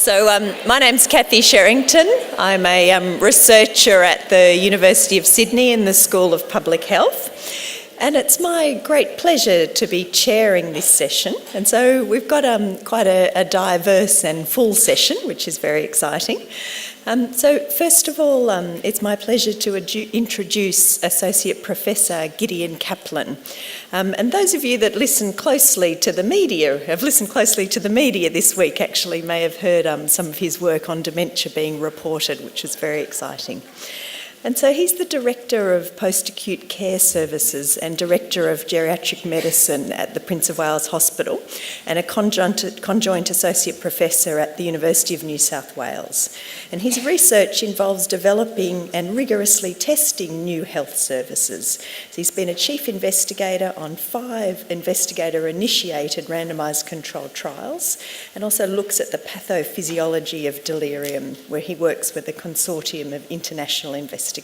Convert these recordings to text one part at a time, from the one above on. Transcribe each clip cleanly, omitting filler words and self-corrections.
My name's Kathy Sherrington. I'm a researcher at the University of Sydney in the School of Public Health. And it's my great pleasure to be chairing this session. And so we've got quite a diverse and full session, which is very exciting. So first of all, it's my pleasure to introduce Associate Professor Gideon Kaplan. And those of you that have listened closely to the media this week actually may have heard some of his work on dementia being reported, which is very exciting. And so he's the Director of Post-Acute Care Services and Director of Geriatric Medicine at the Prince of Wales Hospital and a conjoint Associate Professor at the University of New South Wales. And his research involves developing and rigorously testing new health services. So he's been a Chief Investigator on 5 investigator-initiated randomised controlled trials and also looks at the pathophysiology of delirium, where he works with a consortium of international investigators.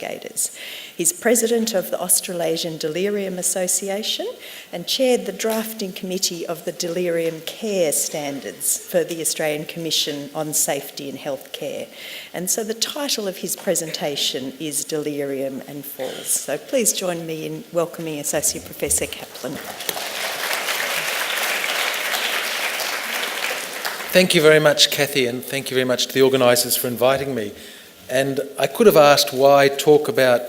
He's president of the Australasian Delirium Association and chaired the drafting committee of the Delirium Care Standards for the Australian Commission on Safety in Healthcare. And so the title of his presentation is Delirium and Falls. So please join me in welcoming Associate Professor Kaplan. Thank you very much, Kathy, and thank you very much to the organisers for inviting me. And I could have asked why talk about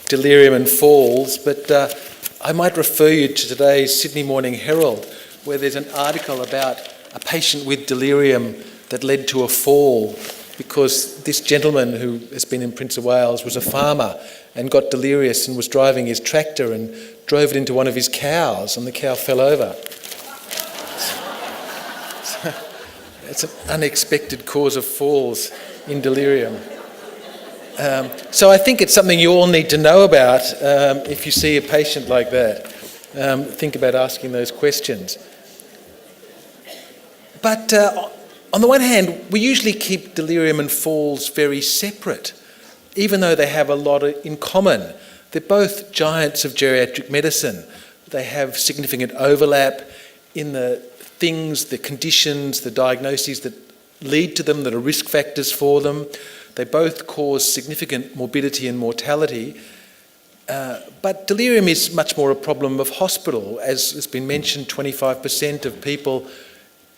delirium and falls, but I might refer you to today's Sydney Morning Herald, where there's an article about a patient with delirium that led to a fall because this gentleman who has been in Prince of Wales was a farmer and got delirious and was driving his tractor and drove it into one of his cows and the cow fell over. So it's an unexpected cause of falls in delirium. So I think it's something you all need to know about if you see a patient like that. Think about asking those questions. But on the one hand, we usually keep delirium and falls very separate, even though they have a lot in common. They're both giants of geriatric medicine. They have significant overlap in the things, the conditions, the diagnoses that lead to them, that are risk factors for them. They both cause significant morbidity and mortality, but delirium is much more a problem of hospital. As has been mentioned, 25% of people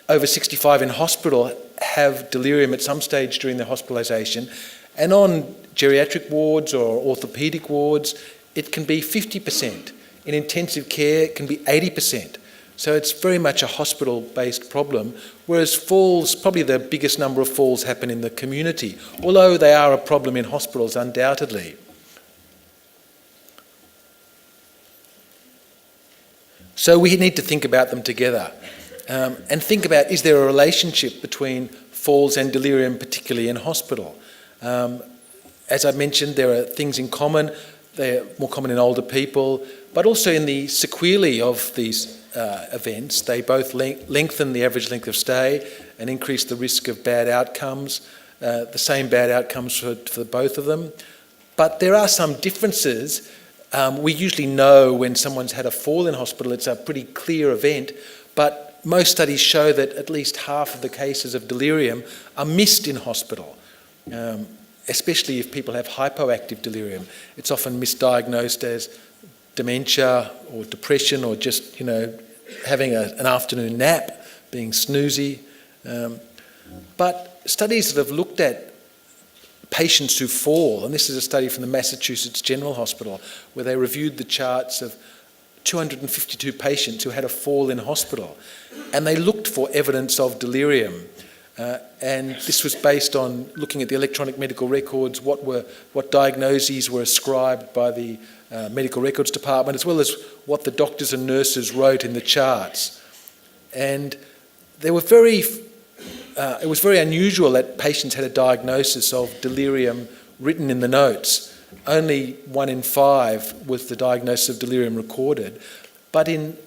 over 65 in hospital have delirium at some stage during their hospitalisation, and on geriatric wards or orthopaedic wards, it can be 50%. In intensive care, it can be 80%. So it's very much a hospital-based problem, whereas falls, probably the biggest number of falls happen in the community, although they are a problem in hospitals undoubtedly. So we need to think about them together and think about, is there a relationship between falls and delirium, particularly in hospital? As I mentioned, there are things in common. They're more common in older people, but also in the sequelae of these events. They both lengthen the average length of stay and increase the risk of bad outcomes, the same bad outcomes for both of them. But there are some differences. We usually know when someone's had a fall in hospital, it's a pretty clear event, but most studies show that at least half of the cases of delirium are missed in hospital, especially if people have hypoactive delirium. It's often misdiagnosed as dementia or depression or just, having an afternoon nap, being snoozy. But studies that have looked at patients who fall, and this is a study from the Massachusetts General Hospital, where they reviewed the charts of 252 patients who had a fall in hospital, and they looked for evidence of delirium. And this was based on looking at the electronic medical records, what diagnoses were ascribed by the medical records department, as well as what the doctors and nurses wrote in the charts. And it was very unusual that patients had a diagnosis of delirium written in the notes. Only 1 in 5 was the diagnosis of delirium recorded. But in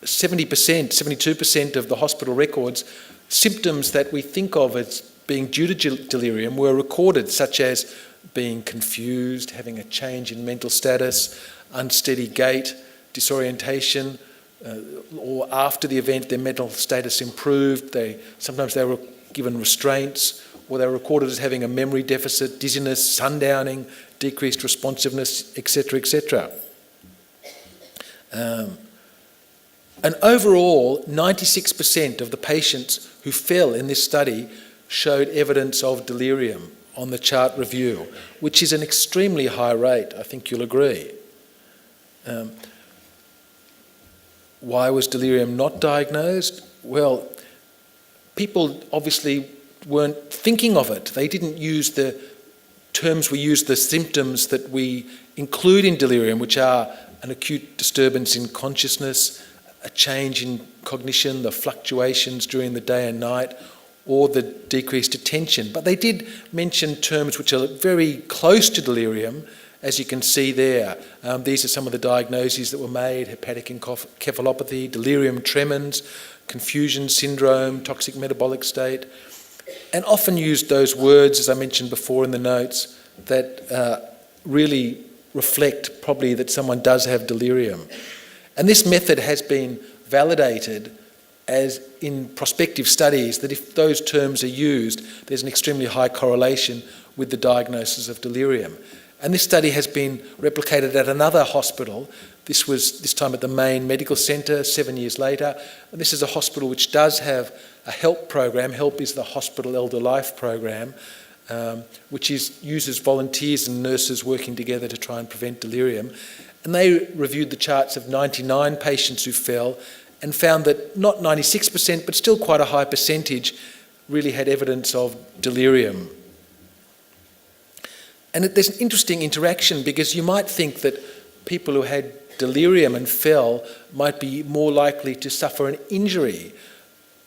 72% of the hospital records, symptoms that we think of as being due to delirium were recorded, such as being confused, having a change in mental status, unsteady gait, disorientation, or after the event their mental status improved. Sometimes they given restraints, or they were recorded as having a memory deficit, dizziness, sundowning, decreased responsiveness, etc., etc. And overall, 96% of the patients who fell in this study showed evidence of delirium on the chart review, which is an extremely high rate, I think you'll agree. Why was delirium not diagnosed? Well, people obviously weren't thinking of it. They didn't use the terms we use, the symptoms that we include in delirium, which are an acute disturbance in consciousness, a change in cognition, the fluctuations during the day and night, or the decreased attention. But they did mention terms which are very close to delirium, as you can see there. These are some of the diagnoses that were made: hepatic encephalopathy, delirium tremens, confusion syndrome, toxic metabolic state, and often used those words, as I mentioned before in the notes, that really reflect probably that someone does have delirium. And this method has been validated as in prospective studies that if those terms are used, there's an extremely high correlation with the diagnosis of delirium. And this study has been replicated at another hospital. This was this time at the Main Medical Centre 7 years later. And this is a hospital which does have a HELP program. HELP is the Hospital Elder Life program, which uses volunteers and nurses working together to try and prevent delirium. And they reviewed the charts of 99 patients who fell and found that not 96%, but still quite a high percentage, really had evidence of delirium. And there's an interesting interaction, because you might think that people who had delirium and fell might be more likely to suffer an injury.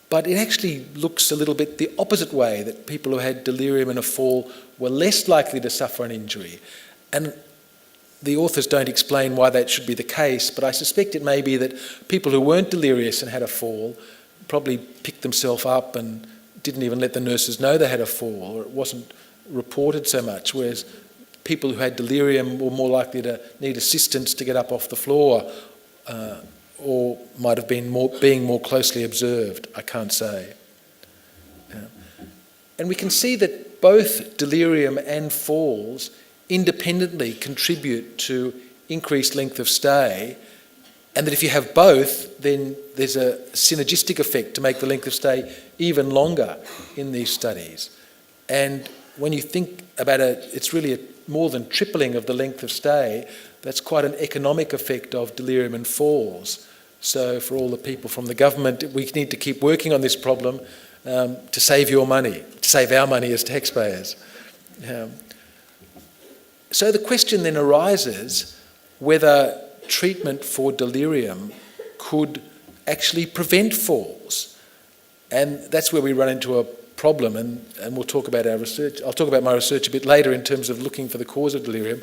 But it actually looks a little bit the opposite way, that people who had delirium and a fall were less likely to suffer an injury. And the authors don't explain why that should be the case, but I suspect it may be that people who weren't delirious and had a fall probably picked themselves up and didn't even let the nurses know they had a fall, or it wasn't reported so much, whereas people who had delirium were more likely to need assistance to get up off the floor, or might have been being more closely observed, I can't say. And we can see that both delirium and falls independently contribute to increased length of stay, and that if you have both, then there's a synergistic effect to make the length of stay even longer in these studies. And when you think about it, it's really more than tripling of the length of stay. That's quite an economic effect of delirium and falls. So for all the people from the government, we need to keep working on this problem to save your money, to save our money as taxpayers. So the question then arises whether treatment for delirium could actually prevent falls. And that's where we run into a problem, and we'll talk about our research. I'll talk about my research a bit later in terms of looking for the cause of delirium.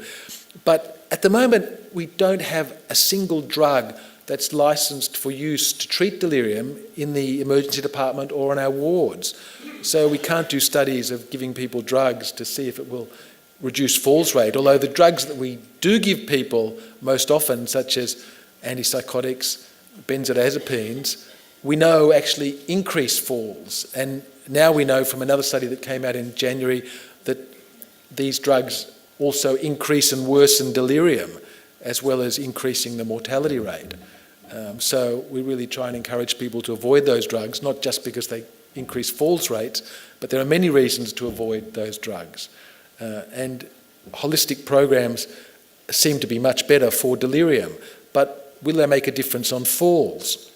But at the moment, we don't have a single drug that's licensed for use to treat delirium in the emergency department or on our wards. So we can't do studies of giving people drugs to see if it will reduce falls rate, although the drugs that we do give people most often, such as antipsychotics, benzodiazepines, we know actually increase falls. And now we know from another study that came out in January that these drugs also increase and worsen delirium, as well as increasing the mortality rate. So we really try and encourage people to avoid those drugs, not just because they increase falls rates, but there are many reasons to avoid those drugs. And holistic programs seem to be much better for delirium, but will they make a difference on falls?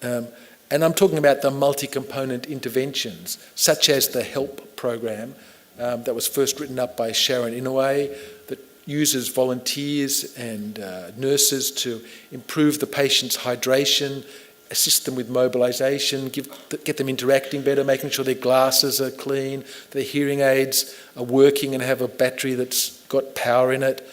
And I'm talking about the multi-component interventions, such as the HELP program that was first written up by Sharon Inouye, that uses volunteers and nurses to improve the patient's hydration, assist them with mobilisation, get them interacting better, making sure their glasses are clean, their hearing aids are working and have a battery that's got power in it.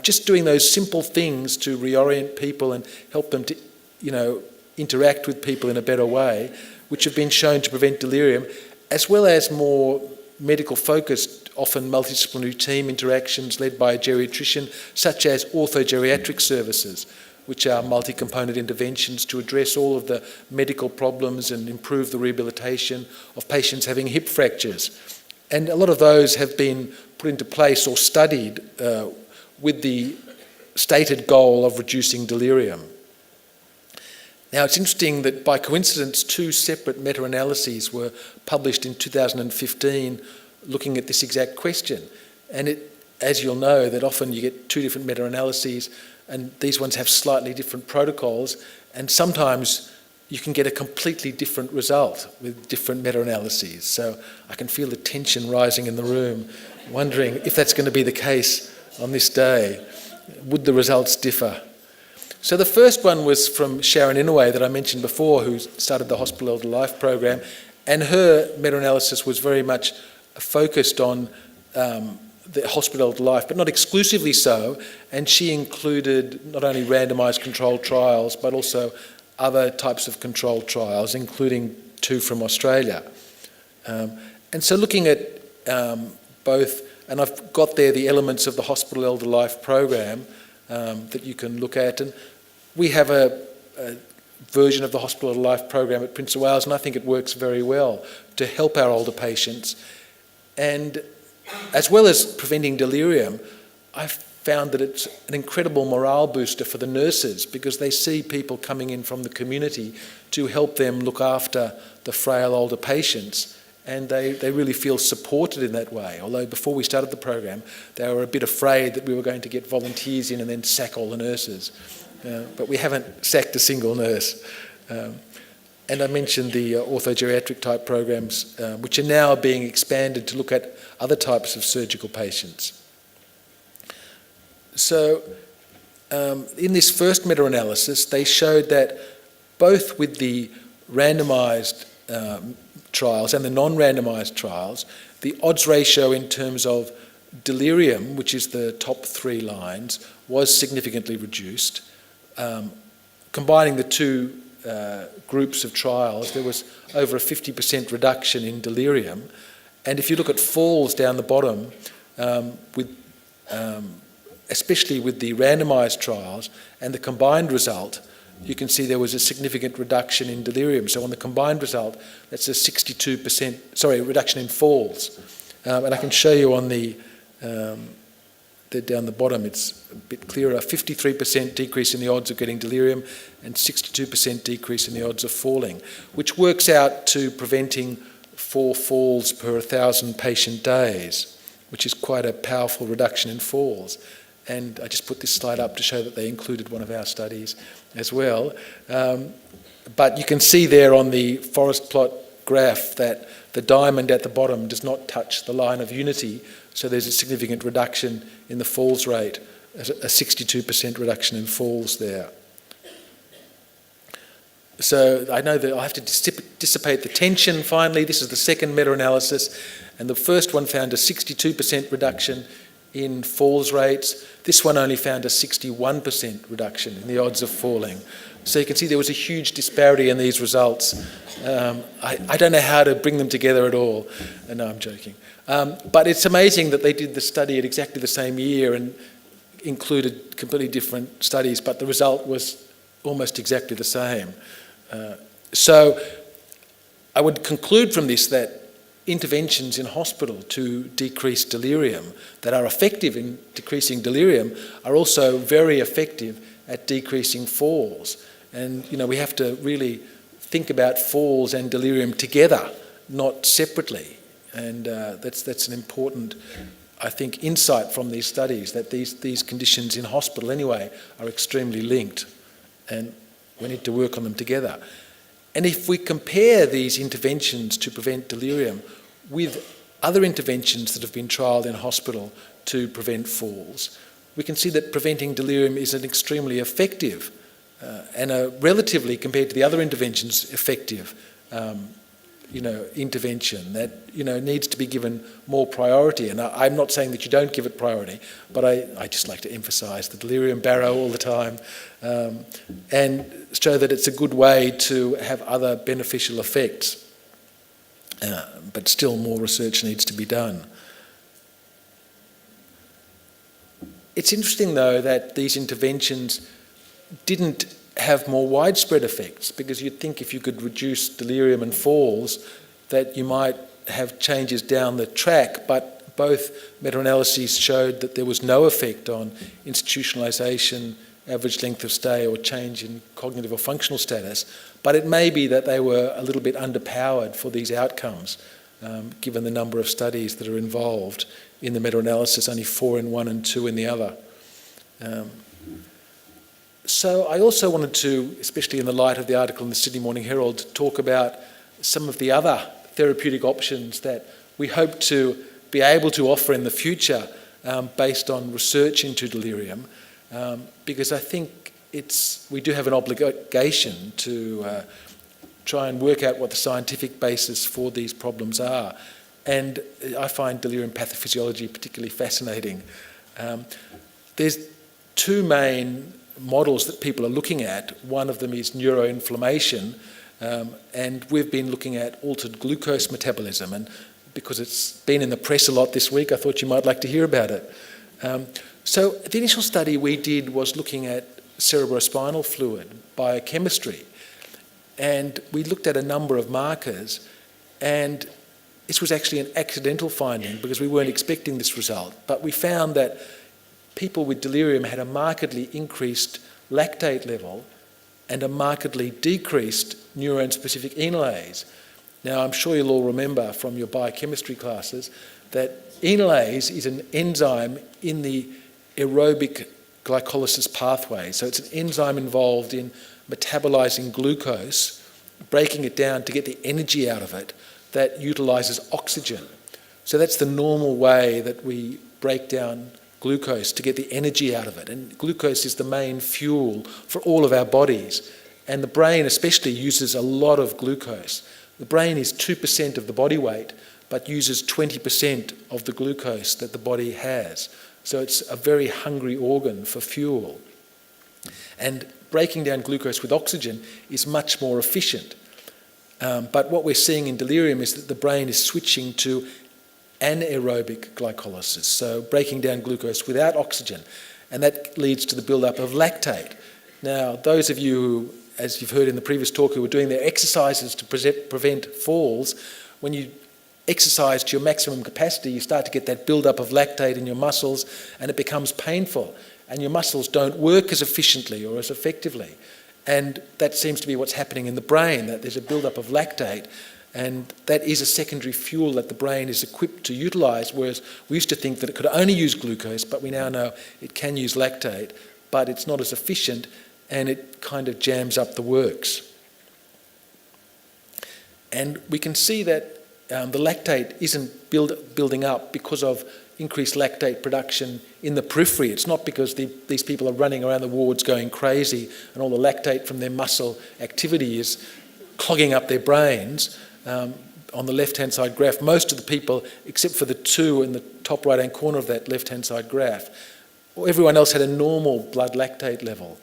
Just doing those simple things to reorient people and help them to, interact with people in a better way, which have been shown to prevent delirium, as well as more medical-focused, often multidisciplinary team interactions led by a geriatrician, such as orthogeriatric services, which are multi-component interventions to address all of the medical problems and improve the rehabilitation of patients having hip fractures. And a lot of those have been put into place or studied with the stated goal of reducing delirium. Now, it's interesting that by coincidence, 2 separate meta-analyses were published in 2015 looking at this exact question. And as you'll know, that often you get 2 different meta-analyses, and these ones have slightly different protocols, and sometimes you can get a completely different result with different meta-analyses. So I can feel the tension rising in the room, wondering if that's going to be the case on this day. Would the results differ? So the first one was from Sharon Inouye that I mentioned before, who started the Hospital Elder Life program, and her meta-analysis was very much focused on the Hospital Elder Life, but not exclusively so, and she included not only randomised controlled trials, but also other types of controlled trials, including 2 from Australia. And so looking at both, and I've got there the elements of the Hospital Elder Life program that you can look at. And we have a version of the Hospital Elder Life program at Prince of Wales, and I think it works very well to help our older patients. And as well as preventing delirium, I've found that it's an incredible morale booster for the nurses, because they see people coming in from the community to help them look after the frail older patients. And they really feel supported in that way. Although before we started the program, they were a bit afraid that we were going to get volunteers in and then sack all the nurses. But we haven't sacked a single nurse. And I mentioned the orthogeriatric type programs, which are now being expanded to look at other types of surgical patients. So in this first meta-analysis, they showed that both with the randomised trials and the non-randomised trials, the odds ratio in terms of delirium, which is the top 3 lines, was significantly reduced. Combining the 2 groups of trials, there was over a 50% reduction in delirium. And if you look at falls down the bottom, especially with the randomised trials and the combined result, you can see there was a significant reduction in delirium. So on the combined result, that's a 62%, reduction in falls. And I can show you on the down the bottom, it's a bit clearer. 53% decrease in the odds of getting delirium and 62% decrease in the odds of falling, which works out to preventing 4 falls per 1,000 patient days, which is quite a powerful reduction in falls. And I just put this slide up to show that they included one of our studies as well. But you can see there on the forest plot graph that the diamond at the bottom does not touch the line of unity, so there's a significant reduction in the falls rate, a 62% reduction in falls there. So I know that I have to dissipate the tension finally. This is the second meta-analysis, and the first one found a 62% reduction in falls rates. This one only found a 61% reduction in the odds of falling. So you can see there was a huge disparity in these results. I don't know how to bring them together at all. No, I'm joking. But it's amazing that they did the study at exactly the same year and included completely different studies, but the result was almost exactly the same. So I would conclude from this that interventions in hospital to decrease delirium that are effective in decreasing delirium are also very effective at decreasing falls. And we have to really think about falls and delirium together, not separately. And that's an important, I think, insight from these studies, that these conditions in hospital anyway are extremely linked, and we need to work on them together. And if we compare these interventions to prevent delirium with other interventions that have been trialled in hospital to prevent falls, we can see that preventing delirium is an extremely effective and a relatively, compared to the other interventions, effective intervention that needs to be given more priority. And I'm not saying that you don't give it priority, but I just like to emphasise the delirium barrow all the time and show that it's a good way to have other beneficial effects. But still more research needs to be done. It's interesting though that these interventions didn't have more widespread effects, because you'd think if you could reduce delirium and falls that you might have changes down the track, but both meta-analyses showed that there was no effect on institutionalisation, average length of stay, or change in cognitive or functional status. But it may be that they were a little bit underpowered for these outcomes, given the number of studies that are involved in the meta-analysis, only 4 in one and 2 in the other. So I also wanted to, especially in the light of the article in the Sydney Morning Herald, talk about some of the other therapeutic options that we hope to be able to offer in the future based on research into delirium, because I think we do have an obligation to try and work out what the scientific basis for these problems are. And I find delirium pathophysiology particularly fascinating. There's 2 main models that people are looking at. One of them is neuroinflammation, and we've been looking at altered glucose metabolism, and because it's been in the press a lot this week, I thought you might like to hear about it. So the initial study we did was looking at cerebrospinal fluid biochemistry, and we looked at a number of markers, and this was actually an accidental finding because we weren't expecting this result, but we found that people with delirium had a markedly increased lactate level and a markedly decreased neuron-specific enolase. Now, I'm sure you'll all remember from your biochemistry classes that enolase is an enzyme in the aerobic glycolysis pathway. So it's an enzyme involved in metabolizing glucose, breaking it down to get the energy out of it that utilizes oxygen. So that's the normal way that we break down glucose to get the energy out of it. And glucose is the main fuel for all of our bodies. And the brain especially uses a lot of glucose. The brain is 2% of the body weight, but uses 20% of the glucose that the body has. So it's a very hungry organ for fuel. And breaking down glucose with oxygen is much more efficient. But what we're seeing in delirium is that the brain is switching to anaerobic glycolysis, so breaking down glucose without oxygen, and that leads to the build-up of lactate. Now, those of you who, as you've heard in the previous talk, who were doing their exercises to prevent falls, when you exercise to your maximum capacity, you start to get that build-up of lactate in your muscles, and it becomes painful, and your muscles don't work as efficiently or as effectively. And that seems to be what's happening in the brain, that there's a build-up of lactate, and that is a secondary fuel that the brain is equipped to utilise, whereas we used to think that it could only use glucose, but we now know it can use lactate, but it's not as efficient, and it kind of jams up the works. And we can see that the lactate isn't building up because of increased lactate production in the periphery. It's not because these people are running around the wards going crazy and all the lactate from their muscle activity is clogging up their brains. On the left-hand side graph, most of the people, except for the 2 in the top right-hand corner of that left-hand side graph, everyone else had a normal blood lactate level.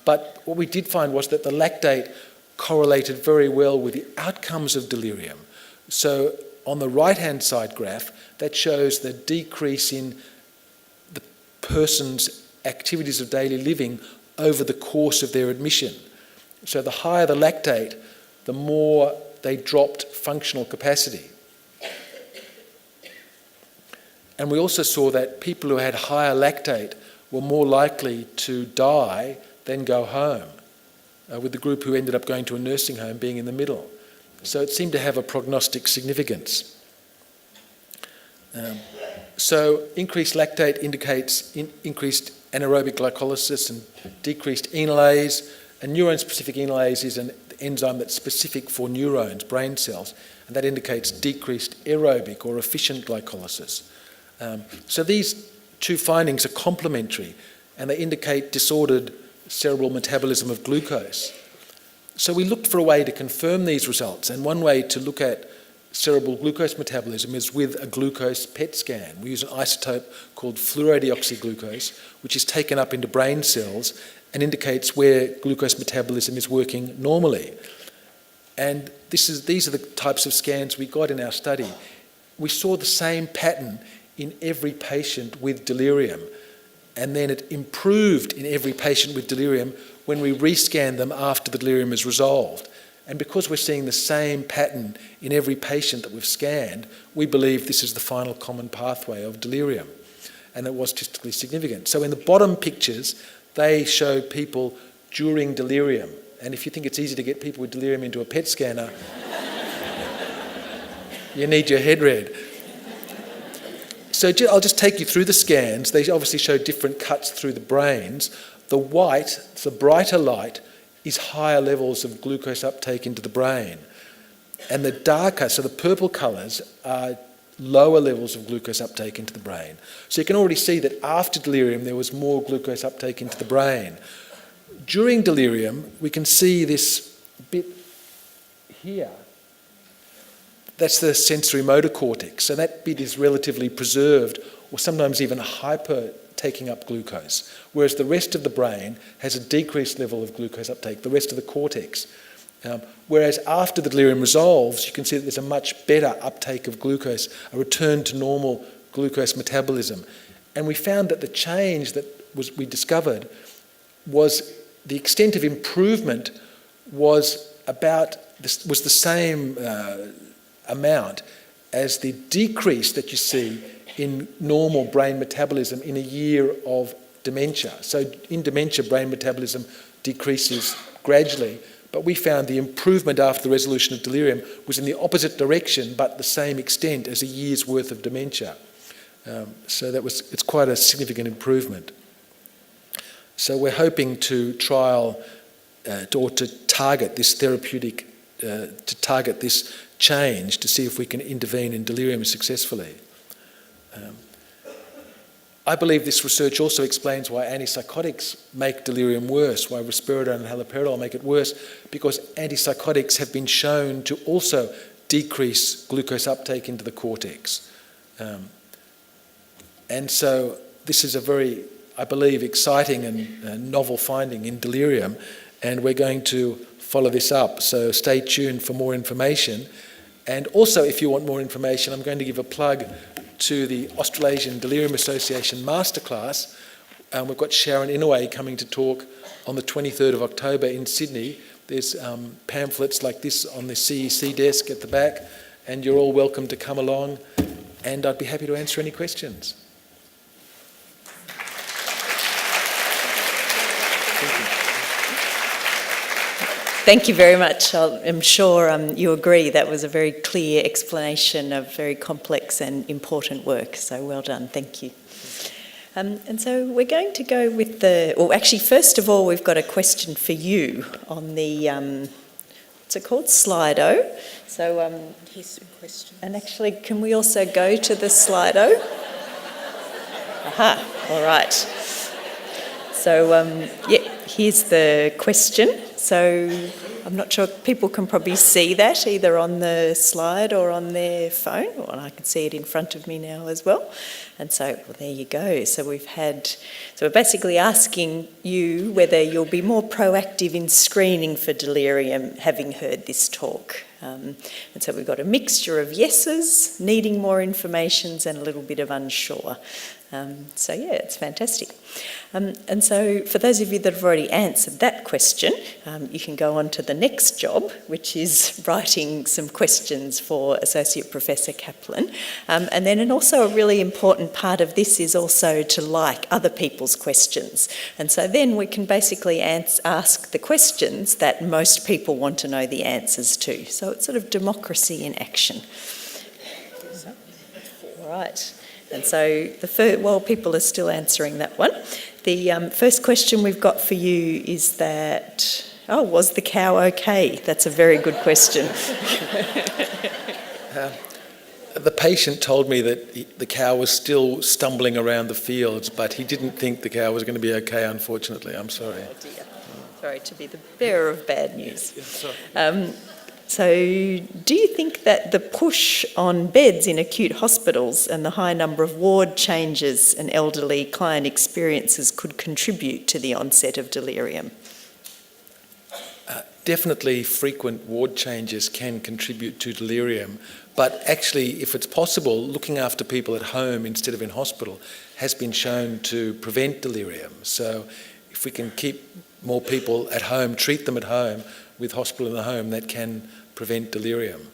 But what we did find was that the lactate correlated very well with the outcomes of delirium. So on the right-hand side graph, that shows the decrease in the person's activities of daily living over the course of their admission. So the higher the lactate, the more they dropped functional capacity. And we also saw that people who had higher lactate were more likely to die than go home, with the group who ended up going to a nursing home being in the middle. So it seemed to have a prognostic significance. So increased lactate indicates increased anaerobic glycolysis and decreased enolase, and neuron-specific enolase is an enzyme that's specific for neurons, brain cells, and that indicates decreased aerobic or efficient glycolysis. So these 2 findings are complementary, and they indicate disordered cerebral metabolism of glucose. So we looked for a way to confirm these results, and one way to look at cerebral glucose metabolism is with a glucose PET scan. We use an isotope called fluorodeoxyglucose, which is taken up into brain cells and indicates where glucose metabolism is working normally. And these are the types of scans we got in our study. We saw the same pattern in every patient with delirium. and then it improved in every patient with delirium when we rescanned them after the delirium is resolved. And because we're seeing the same pattern in every patient that we've scanned, we believe this is the final common pathway of delirium. And it was statistically significant. So in the bottom pictures, they show people during delirium. And if you think it's easy to get people with delirium into a PET scanner, you need your head read. So I'll just take you through the scans. They obviously show different cuts through the brains. The white, the brighter light, is higher levels of glucose uptake into the brain. And the darker, so the purple colours, are lower levels of glucose uptake into the brain. So you can already see that after delirium there was more glucose uptake into the brain. During delirium, we can see this bit here. That's the sensory motor cortex. So that bit is relatively preserved, or sometimes even hyper taking up glucose, whereas the rest of the brain has a decreased level of glucose uptake, the rest of the cortex. Whereas after the delirium resolves, you can see that there's a much better uptake of glucose, a return to normal glucose metabolism. And we found that the change that we discovered was the extent of improvement was the same amount as the decrease that you see in normal brain metabolism in a year of dementia. So in dementia, brain metabolism decreases gradually, but we found the improvement after the resolution of delirium was in the opposite direction, but the same extent as a year's worth of dementia. So it's quite a significant improvement. So we're hoping to trial to target this therapeutic, to target this change to see if we can intervene in delirium successfully. I believe this research also explains why antipsychotics make delirium worse, why risperidone and haloperidol make it worse, because antipsychotics have been shown to also decrease glucose uptake into the cortex. And so this is a very, I believe, exciting and novel finding in delirium, and we're going to follow this up. So stay tuned for more information. And also, if you want more information, I'm going to give a plug to the Australasian Delirium Association Masterclass. We've got Sharon Inouye coming to talk on the 23rd of October in Sydney. There's pamphlets like this on the CEC desk at the back, and you're all welcome to come along, and I'd be happy to answer any questions. Thank you very much. I'm sure you agree that was a very clear explanation of very complex and important work. So well done. Thank you. And so we're going to go with first of all, we've got a question for you on the, what's it called? Slido. So here's some questions. And actually, can we also go to the Slido? Aha, all right. So here's the question. So I'm not sure, people can probably see that either on the slide or on their phone, or I can see it in front of me now as well. And so, well, there you go. So we're basically asking you whether you'll be more proactive in screening for delirium having heard this talk. And so we've got a mixture of yeses, needing more information, and a little bit of unsure. So yeah, it's fantastic. And so for those of you that have already answered that question, you can go on to the next job, which is writing some questions for Associate Professor Kaplan. And also a really important part of this is also to like other people's questions. And so then we can basically ask the questions that most people want to know the answers to. So it's sort of democracy in action. All right. And so while people are still answering that one, the first question we've got for you is that, was the cow okay? That's a very good question. The patient told me that the cow was still stumbling around the fields, but he didn't think the cow was going to be okay, unfortunately. I'm sorry. Oh dear. Sorry to be the bearer of bad news. Yes, sorry. So do you think that the push on beds in acute hospitals and the high number of ward changes and elderly client experiences could contribute to the onset of delirium? Definitely frequent ward changes can contribute to delirium, but actually, if it's possible, looking after people at home instead of in hospital has been shown to prevent delirium. So if we can keep more people at home, treat them at home with hospital in the home, that can prevent delirium.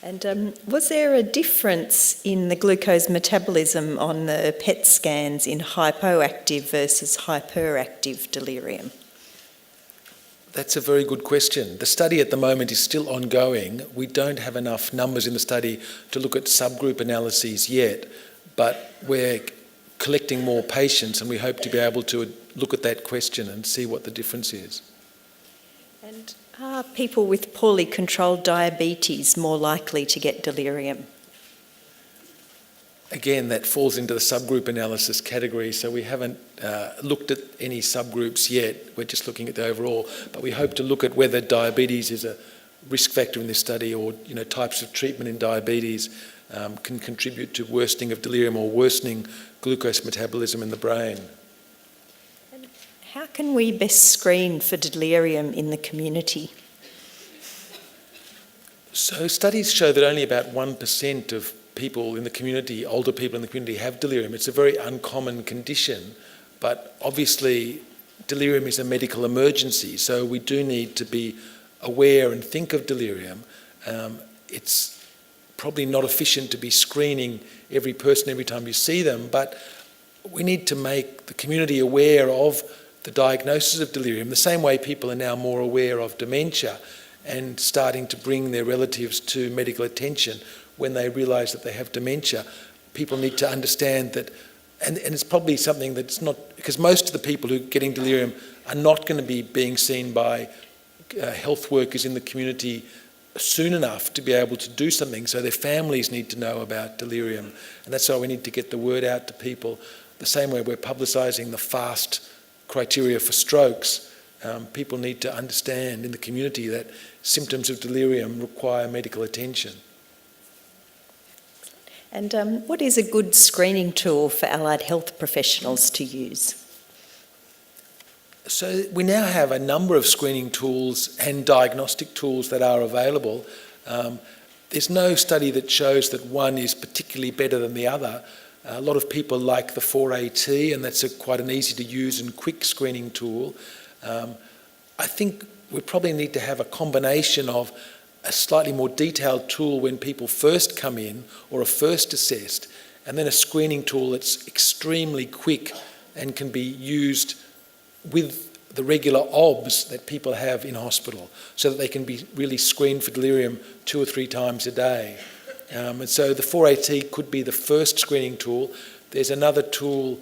And was there a difference in the glucose metabolism on the PET scans in hypoactive versus hyperactive delirium? That's a very good question. The study at the moment is still ongoing. We don't have enough numbers in the study to look at subgroup analyses yet, but we're collecting more patients and we hope to be able to look at that question and see what the difference is. And are people with poorly controlled diabetes more likely to get delirium? Again, that falls into the subgroup analysis category, so we haven't looked at any subgroups yet. We're just looking at the overall, but we hope to look at whether diabetes is a risk factor in this study, or types of treatment in diabetes can contribute to worsening of delirium or worsening glucose metabolism in the brain. And how can we best screen for delirium in the community? So studies show that only about 1% of people in the community, older people in the community, have delirium. It's a very uncommon condition, but obviously delirium is a medical emergency, so we do need to be aware and think of delirium. It's probably not efficient to be screening every person every time you see them, but we need to make the community aware of the diagnosis of delirium, the same way people are now more aware of dementia and starting to bring their relatives to medical attention when they realise that they have dementia. People need to understand that, and it's probably something that's not, because most of the people who are getting delirium are not going to be being seen by health workers in the community soon enough to be able to do something, so their families need to know about delirium, and that's why we need to get the word out to people. The same way we're publicising the FAST criteria for strokes, people need to understand in the community that symptoms of delirium require medical attention. And what is a good screening tool for allied health professionals to use? So we now have a number of screening tools and diagnostic tools that are available. There's no study that shows that one is particularly better than the other. A lot of people like the 4AT, and that's quite an easy to use and quick screening tool. I think we probably need to have a combination of a slightly more detailed tool when people first come in or are first assessed, and then a screening tool that's extremely quick and can be used with the regular OBS that people have in hospital, so that they can be really screened for delirium 2 or 3 times a day. And so the 4AT could be the first screening tool. There's another tool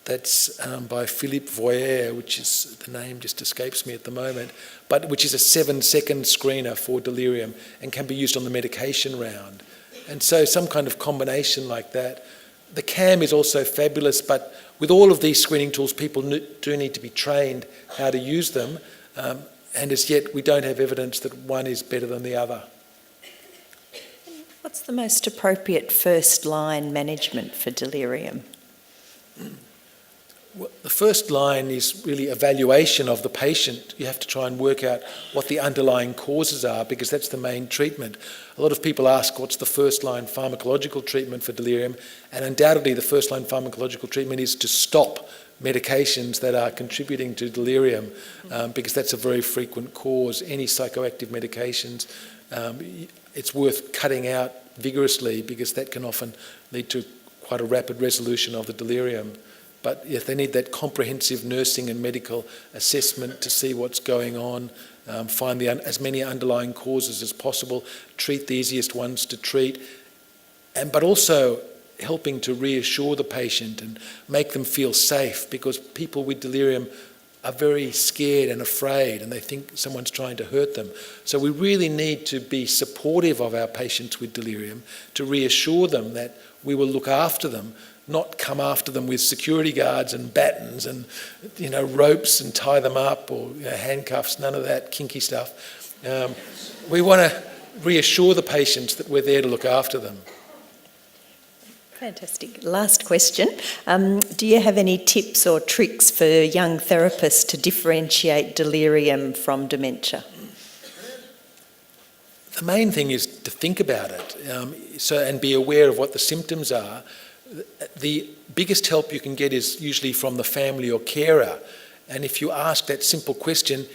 that's by Philippe Voyer, which is, the name just escapes me at the moment, but which is a 7-second screener for delirium and can be used on the medication round. And so some kind of combination like that. The CAM is also fabulous, but with all of these screening tools, people do need to be trained how to use them, and as yet we don't have evidence that one is better than the other. What's the most appropriate first-line management for delirium? Well, the first line is really evaluation of the patient. You have to try and work out what the underlying causes are, because that's the main treatment. A lot of people ask what's the first line pharmacological treatment for delirium, and undoubtedly the first line pharmacological treatment is to stop medications that are contributing to delirium, because that's a very frequent cause. Any psychoactive medications, it's worth cutting out vigorously, because that can often lead to quite a rapid resolution of the delirium. But yes, they need that comprehensive nursing and medical assessment to see what's going on, find as many underlying causes as possible, treat the easiest ones to treat, but also helping to reassure the patient and make them feel safe, because people with delirium are very scared and afraid, and they think someone's trying to hurt them. So we really need to be supportive of our patients with delirium, to reassure them that we will look after them, not come after them with security guards and batons and ropes and tie them up, or handcuffs, none of that kinky stuff. We want to reassure the patients that we're there to look after them. Fantastic. Last question. Do you have any tips or tricks for young therapists to differentiate delirium from dementia? The main thing is to think about it and be aware of what the symptoms are. The biggest help you can get is usually from the family or carer. And if you ask that simple question,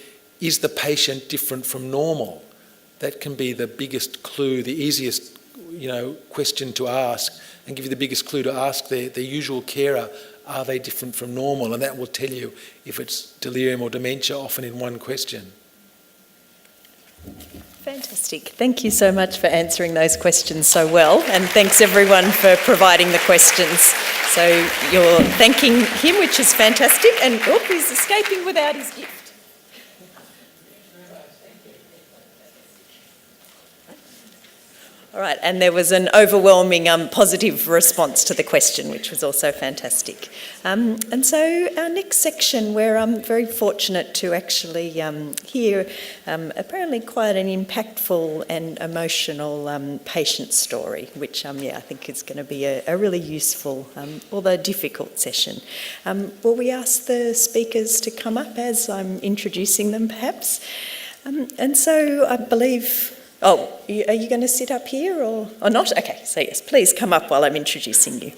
is the patient different from normal? That can be the biggest clue, the easiest question to ask, and give you the biggest clue to ask the usual carer, are they different from normal? And that will tell you if it's delirium or dementia, often in one question. Fantastic. Thank you so much for answering those questions so well, and thanks everyone for providing the questions. So you're thanking him, which is fantastic, and he's escaping without his gift. All right, and there was an overwhelming positive response to the question, which was also fantastic. And so our next section, we're very fortunate to actually hear apparently quite an impactful and emotional patient story, which I think is going to be a really useful, although difficult session. Will we ask the speakers to come up as I'm introducing them, perhaps? And so I believe... Oh, are you going to sit up here or not? Okay, so yes, please come up while I'm introducing you.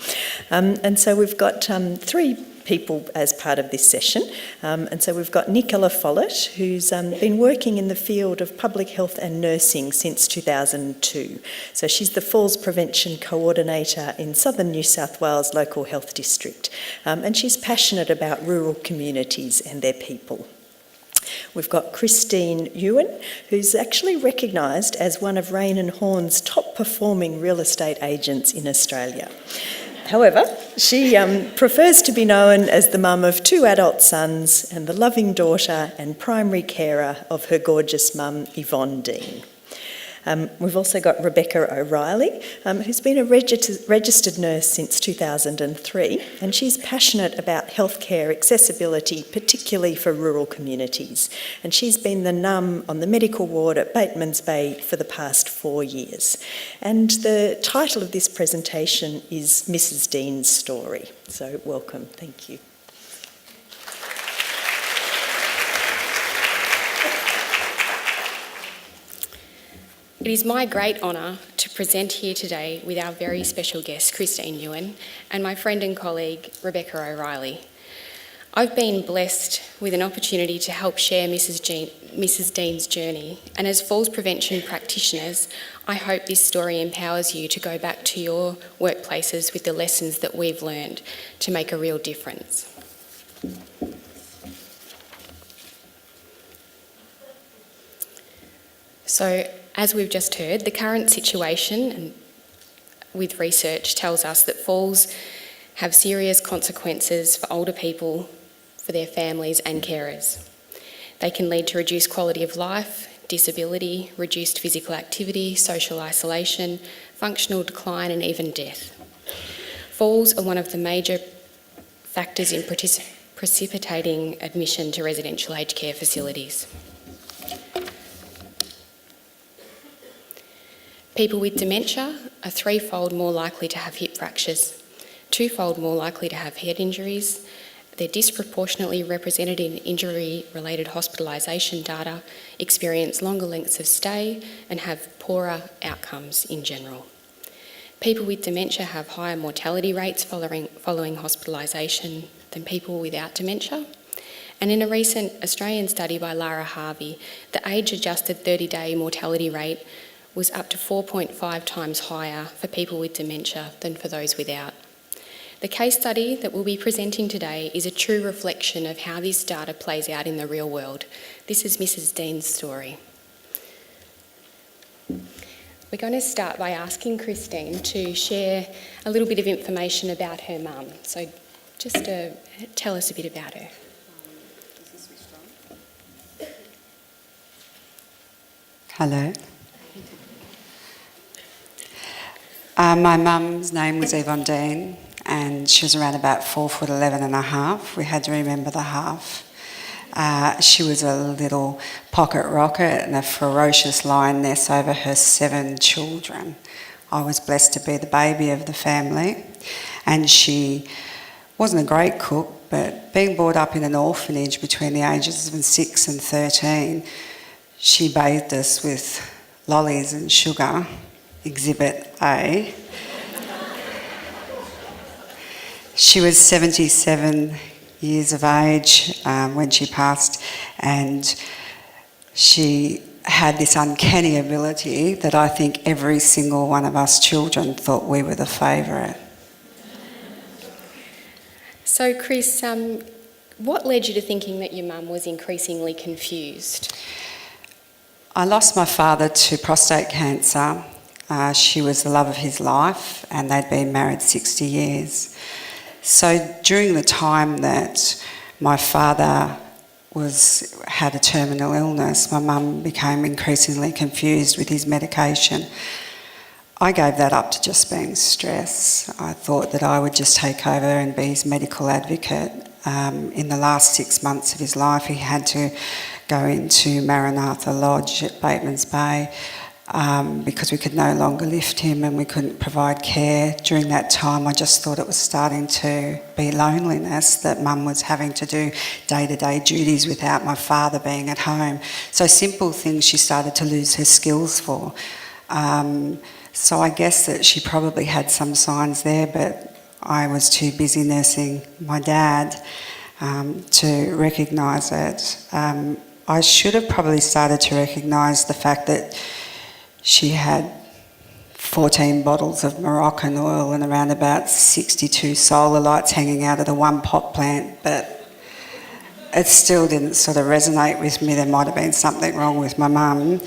And so we've got three people as part of this session. And so we've got Nicola Follett, who's been working in the field of public health and nursing since 2002. So she's the Falls Prevention Coordinator in Southern New South Wales Local Health District. And she's passionate about rural communities and their people. We've got Christine Ewan, who's actually recognised as one of Rain and Horn's top performing real estate agents in Australia. However, she prefers to be known as the mum of 2 adult sons and the loving daughter and primary carer of her gorgeous mum, Yvonne Dean. We've also got Rebecca O'Reilly, who's been a registered nurse since 2003, and she's passionate about healthcare accessibility, particularly for rural communities. And she's been the NUM on the medical ward at Bateman's Bay for the past 4 years. And the title of this presentation is Mrs. Dean's Story. So welcome, thank you. It is my great honour to present here today with our very special guest, Christine Ewan, and my friend and colleague, Rebecca O'Reilly. I've been blessed with an opportunity to help share Mrs. Dean's journey, and as falls prevention practitioners, I hope this story empowers you to go back to your workplaces with the lessons that we've learned to make a real difference. So, as we've just heard, the current situation with research tells us that falls have serious consequences for older people, for their families and carers. They can lead to reduced quality of life, disability, reduced physical activity, social isolation, functional decline and even death. Falls are one of the major factors in precipitating admission to residential aged care facilities. People with dementia are 3-fold more likely to have hip fractures, 2-fold more likely to have head injuries. They're disproportionately represented in injury-related hospitalisation data, experience longer lengths of stay and have poorer outcomes in general. People with dementia have higher mortality rates following hospitalisation than people without dementia. And in a recent Australian study by Lara Harvey, the age-adjusted 30-day mortality rate was up to 4.5 times higher for people with dementia than for those without. The case study that we'll be presenting today is a true reflection of how this data plays out in the real world. This is Mrs. Dean's story. We're going to start by asking Christine to share a little bit of information about her mum. So just tell us a bit about her. Hello. My mum's name was Yvonne Dean, and she was around about 4'11" and a half. We had to remember the half. She was a little pocket rocket and a ferocious lioness over her 7 children, I was blessed to be the baby of the family, and she wasn't a great cook, but being brought up in an orphanage between the ages of 6 and 13, she bathed us with lollies and sugar, Exhibit A. She was 77 years of age when she passed, and she had this uncanny ability that I think every single one of us children thought we were the favourite. So, Chris, what led you to thinking that your mum was increasingly confused? I lost my father to prostate cancer. She was the love of his life, and they'd been married 60 years. So during the time that my father had a terminal illness, my mum became increasingly confused with his medication. I gave that up to just being stress. I thought that I would just take over and be his medical advocate. In the last 6 months of his life, he had to go into Maranatha Lodge at Bateman's Bay because we could no longer lift him and we couldn't provide care. During that time, I just thought it was starting to be loneliness, that Mum was having to do day-to-day duties without my father being at home. So simple things she started to lose her skills for. So I guess that she probably had some signs there, but I was too busy nursing my dad to recognise it. I should have probably started to recognise the fact that she had 14 bottles of Moroccan oil and around about 62 solar lights hanging out of the one pot plant, but it still didn't sort of resonate with me. There might have been something wrong with my mum.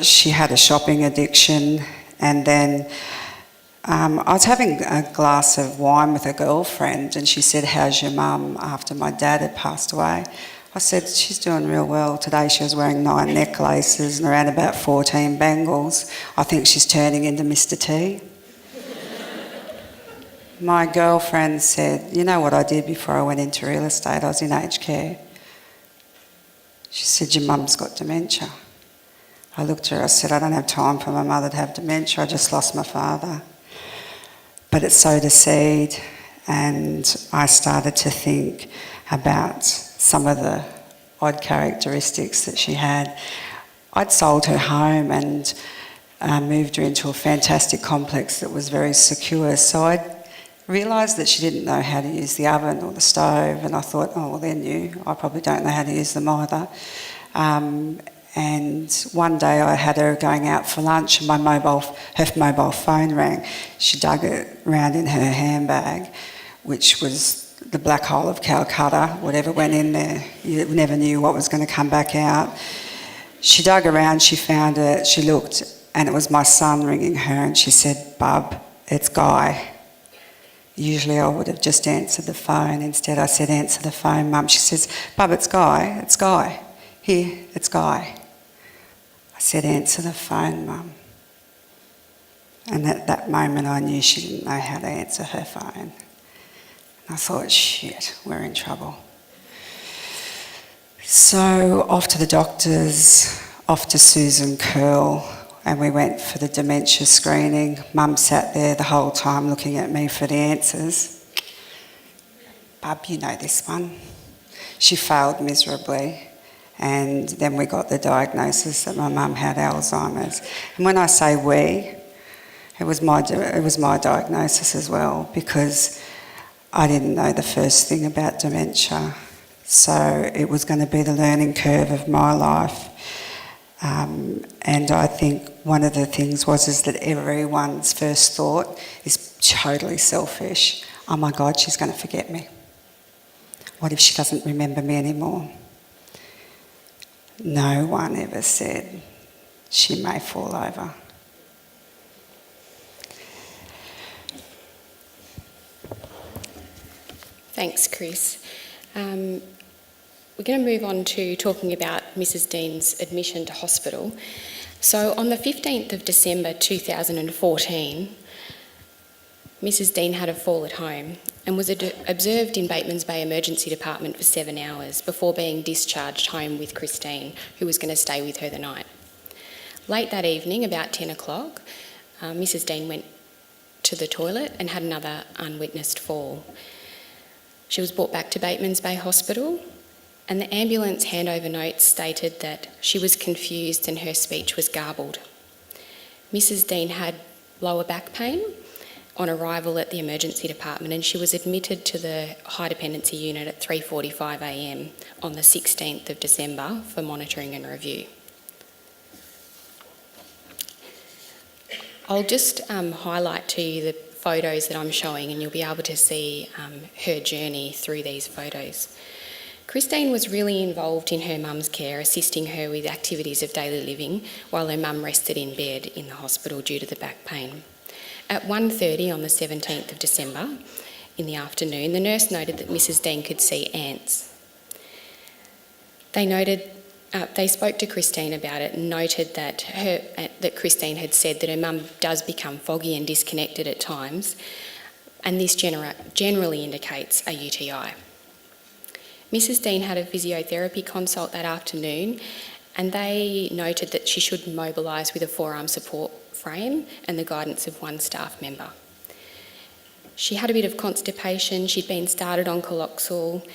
She had a shopping addiction, and then I was having a glass of wine with a girlfriend, and she said, "How's your mum?" after my dad had passed away. I said, "She's doing real well. Today she was wearing 9 necklaces and around about 14 bangles. I think she's turning into Mr. T." My girlfriend said, "You know what I did before I went into real estate? I was in aged care." She said, "Your mum's got dementia." I looked at her, I said, "I don't have time for my mother to have dementia. I just lost my father." But it sowed a seed, and I started to think about some of the odd characteristics that she had. I'd sold her home and moved her into a fantastic complex that was very secure. So I realised that she didn't know how to use the oven or the stove, and I thought, oh, well, they're new. I probably don't know how to use them either. And one day I had her going out for lunch and her mobile phone rang. She dug it around in her handbag, which was the black hole of Calcutta. Whatever went in there, you never knew what was going to come back out. She dug around, she found it, she looked, and it was my son ringing her, and she said, "Bub, it's Guy." Usually I would have just answered the phone. Instead I said, "Answer the phone, Mum." She says, "Bub, it's Guy, it's Guy. Here, it's Guy." I said, "Answer the phone, Mum." And at that moment I knew she didn't know how to answer her phone. I thought, shit, we're in trouble. So off to the doctors, off to Susan Curl, and we went for the dementia screening. Mum sat there the whole time looking at me for the answers. "Bub, you know this one." She failed miserably, and then we got the diagnosis that my mum had Alzheimer's. And when I say we, it was my diagnosis as well, because I didn't know the first thing about dementia. So it was going to be the learning curve of my life. And I think one of the things is that everyone's first thought is totally selfish. Oh my God, she's going to forget me. What if she doesn't remember me anymore? No one ever said she may fall over. Thanks, Chris. We're going to move on to talking about Mrs. Dean's admission to hospital. So on the 15th of December 2014, Mrs. Dean had a fall at home and was observed in Bateman's Bay Emergency Department for 7 hours before being discharged home with Christine, who was going to stay with her the night. Late that evening, about 10 o'clock, Mrs. Dean went to the toilet and had another unwitnessed fall. She was brought back to Batemans Bay Hospital, and the ambulance handover notes stated that she was confused and her speech was garbled. Mrs. Dean had lower back pain on arrival at the emergency department, and she was admitted to the high dependency unit at 3:45 a.m. on the 16th of December for monitoring and review. I'll just highlight to you the photos that I'm showing, and you'll be able to see her journey through these photos. Christine was really involved in her mum's care, assisting her with activities of daily living while her mum rested in bed in the hospital due to the back pain. At 1:30 on the 17th of December in the afternoon, the nurse noted that Mrs. Dean could see ants. They spoke to Christine about it and noted that Christine had said that her mum does become foggy and disconnected at times, and this generally indicates a UTI. Mrs. Dean had a physiotherapy consult that afternoon, and they noted that she should mobilise with a forearm support frame and the guidance of one staff member. She had a bit of constipation, she'd been started on Coloxal,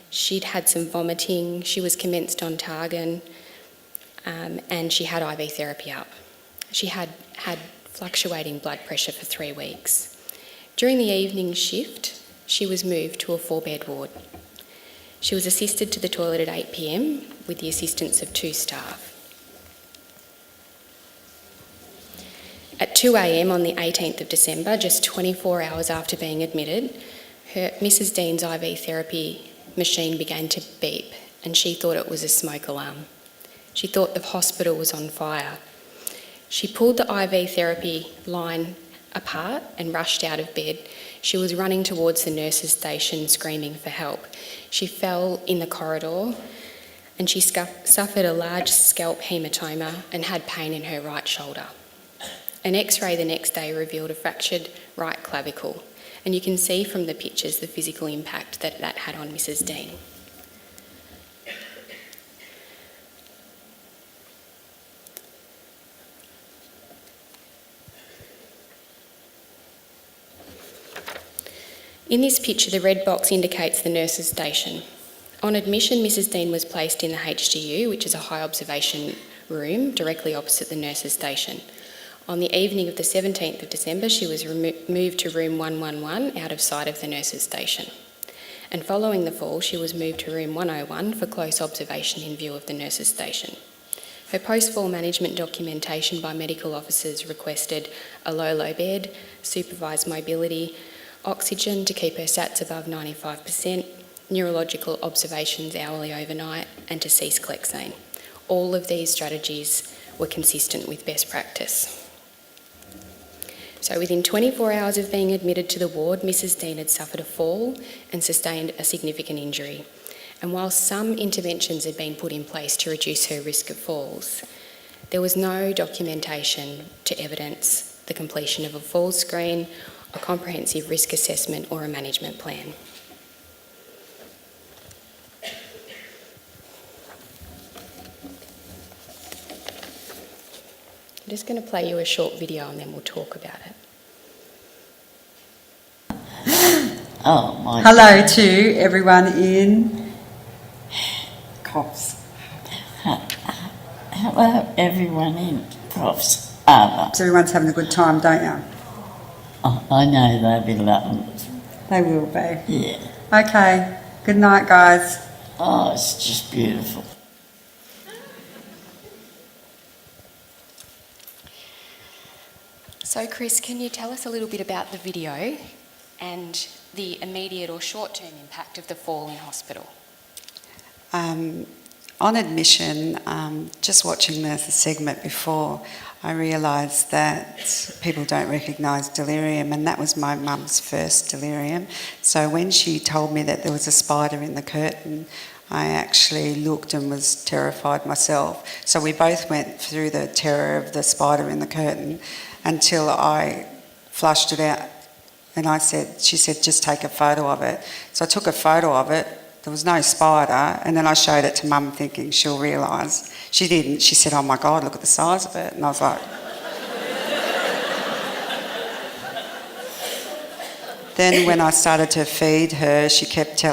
she'd had some vomiting, she was commenced on Targan, and she had IV therapy up. She had fluctuating blood pressure for 3 weeks. During the evening shift, she was moved to a 4-bed ward. She was assisted to the toilet at 8 p.m. with the assistance of 2 staff. At 2 a.m. on the 18th of December, just 24 hours after being admitted, Mrs. Dean's IV therapy machine began to beep, and she thought it was a smoke alarm. She thought the hospital was on fire. She pulled the IV therapy line apart and rushed out of bed. She was running towards the nurses' station screaming for help. She fell in the corridor and she suffered a large scalp haematoma and had pain in her right shoulder. An X-ray the next day revealed a fractured right clavicle, and you can see from the pictures the physical impact that had on Mrs. Dean. In this picture, the red box indicates the nurses' station. On admission, Mrs. Dean was placed in the HDU, which is a high observation room directly opposite the nurses' station. On the evening of the 17th of December, she was moved to room 111 out of sight of the nurses' station. And following the fall, she was moved to room 101 for close observation in view of the nurses' station. Her post-fall management documentation by medical officers requested a low bed, supervised mobility, oxygen to keep her SATs above 95%, neurological observations hourly overnight, and to cease Clexane. All of these strategies were consistent with best practice. So within 24 hours of being admitted to the ward, Mrs. Dean had suffered a fall and sustained a significant injury. And while some interventions had been put in place to reduce her risk of falls, there was no documentation to evidence the completion of a fall screen, a comprehensive risk assessment, or a management plan. I'm just going to play you a short video and then we'll talk about it. Oh my. Hello to everyone in Coffs. Hello everyone in Coffs Harbour. So everyone's having a good time, don't you? Oh, I know they'll be loving it. They will be. Yeah. Okay. Good night, guys. Oh, it's just beautiful. So Chris, can you tell us a little bit about the video and the immediate or short-term impact of the fall in hospital? On admission, just watching the segment before, I realised that people don't recognise delirium, and that was my mum's first delirium. So when she told me that there was a spider in the curtain, I actually looked and was terrified myself. So we both went through the terror of the spider in the curtain until I flushed it out, and she said, just take a photo of it. So I took a photo of it. There was no spider, and then I showed it to Mum thinking she'll realise. She didn't. She said, "Oh my God, look at the size of it." And I was like... Then when I started to feed her, she kept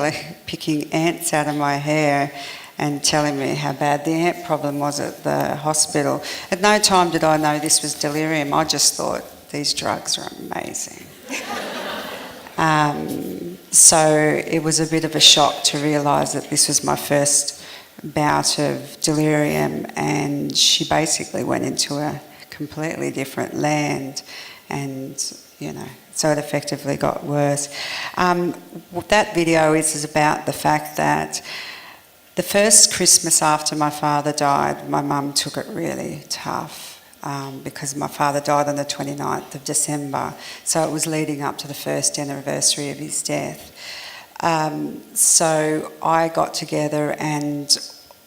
picking ants out of my hair and telling me how bad the ant problem was at the hospital. At no time did I know this was delirium. I just thought, these drugs are amazing. So it was a bit of a shock to realise that this was my first bout of delirium, and she basically went into a completely different land, and, you know, so it effectively got worse. That video is about the fact that the first Christmas after my father died, my mum took it really tough. Because my father died on the 29th of December, so it was leading up to the first anniversary of his death. So I got together and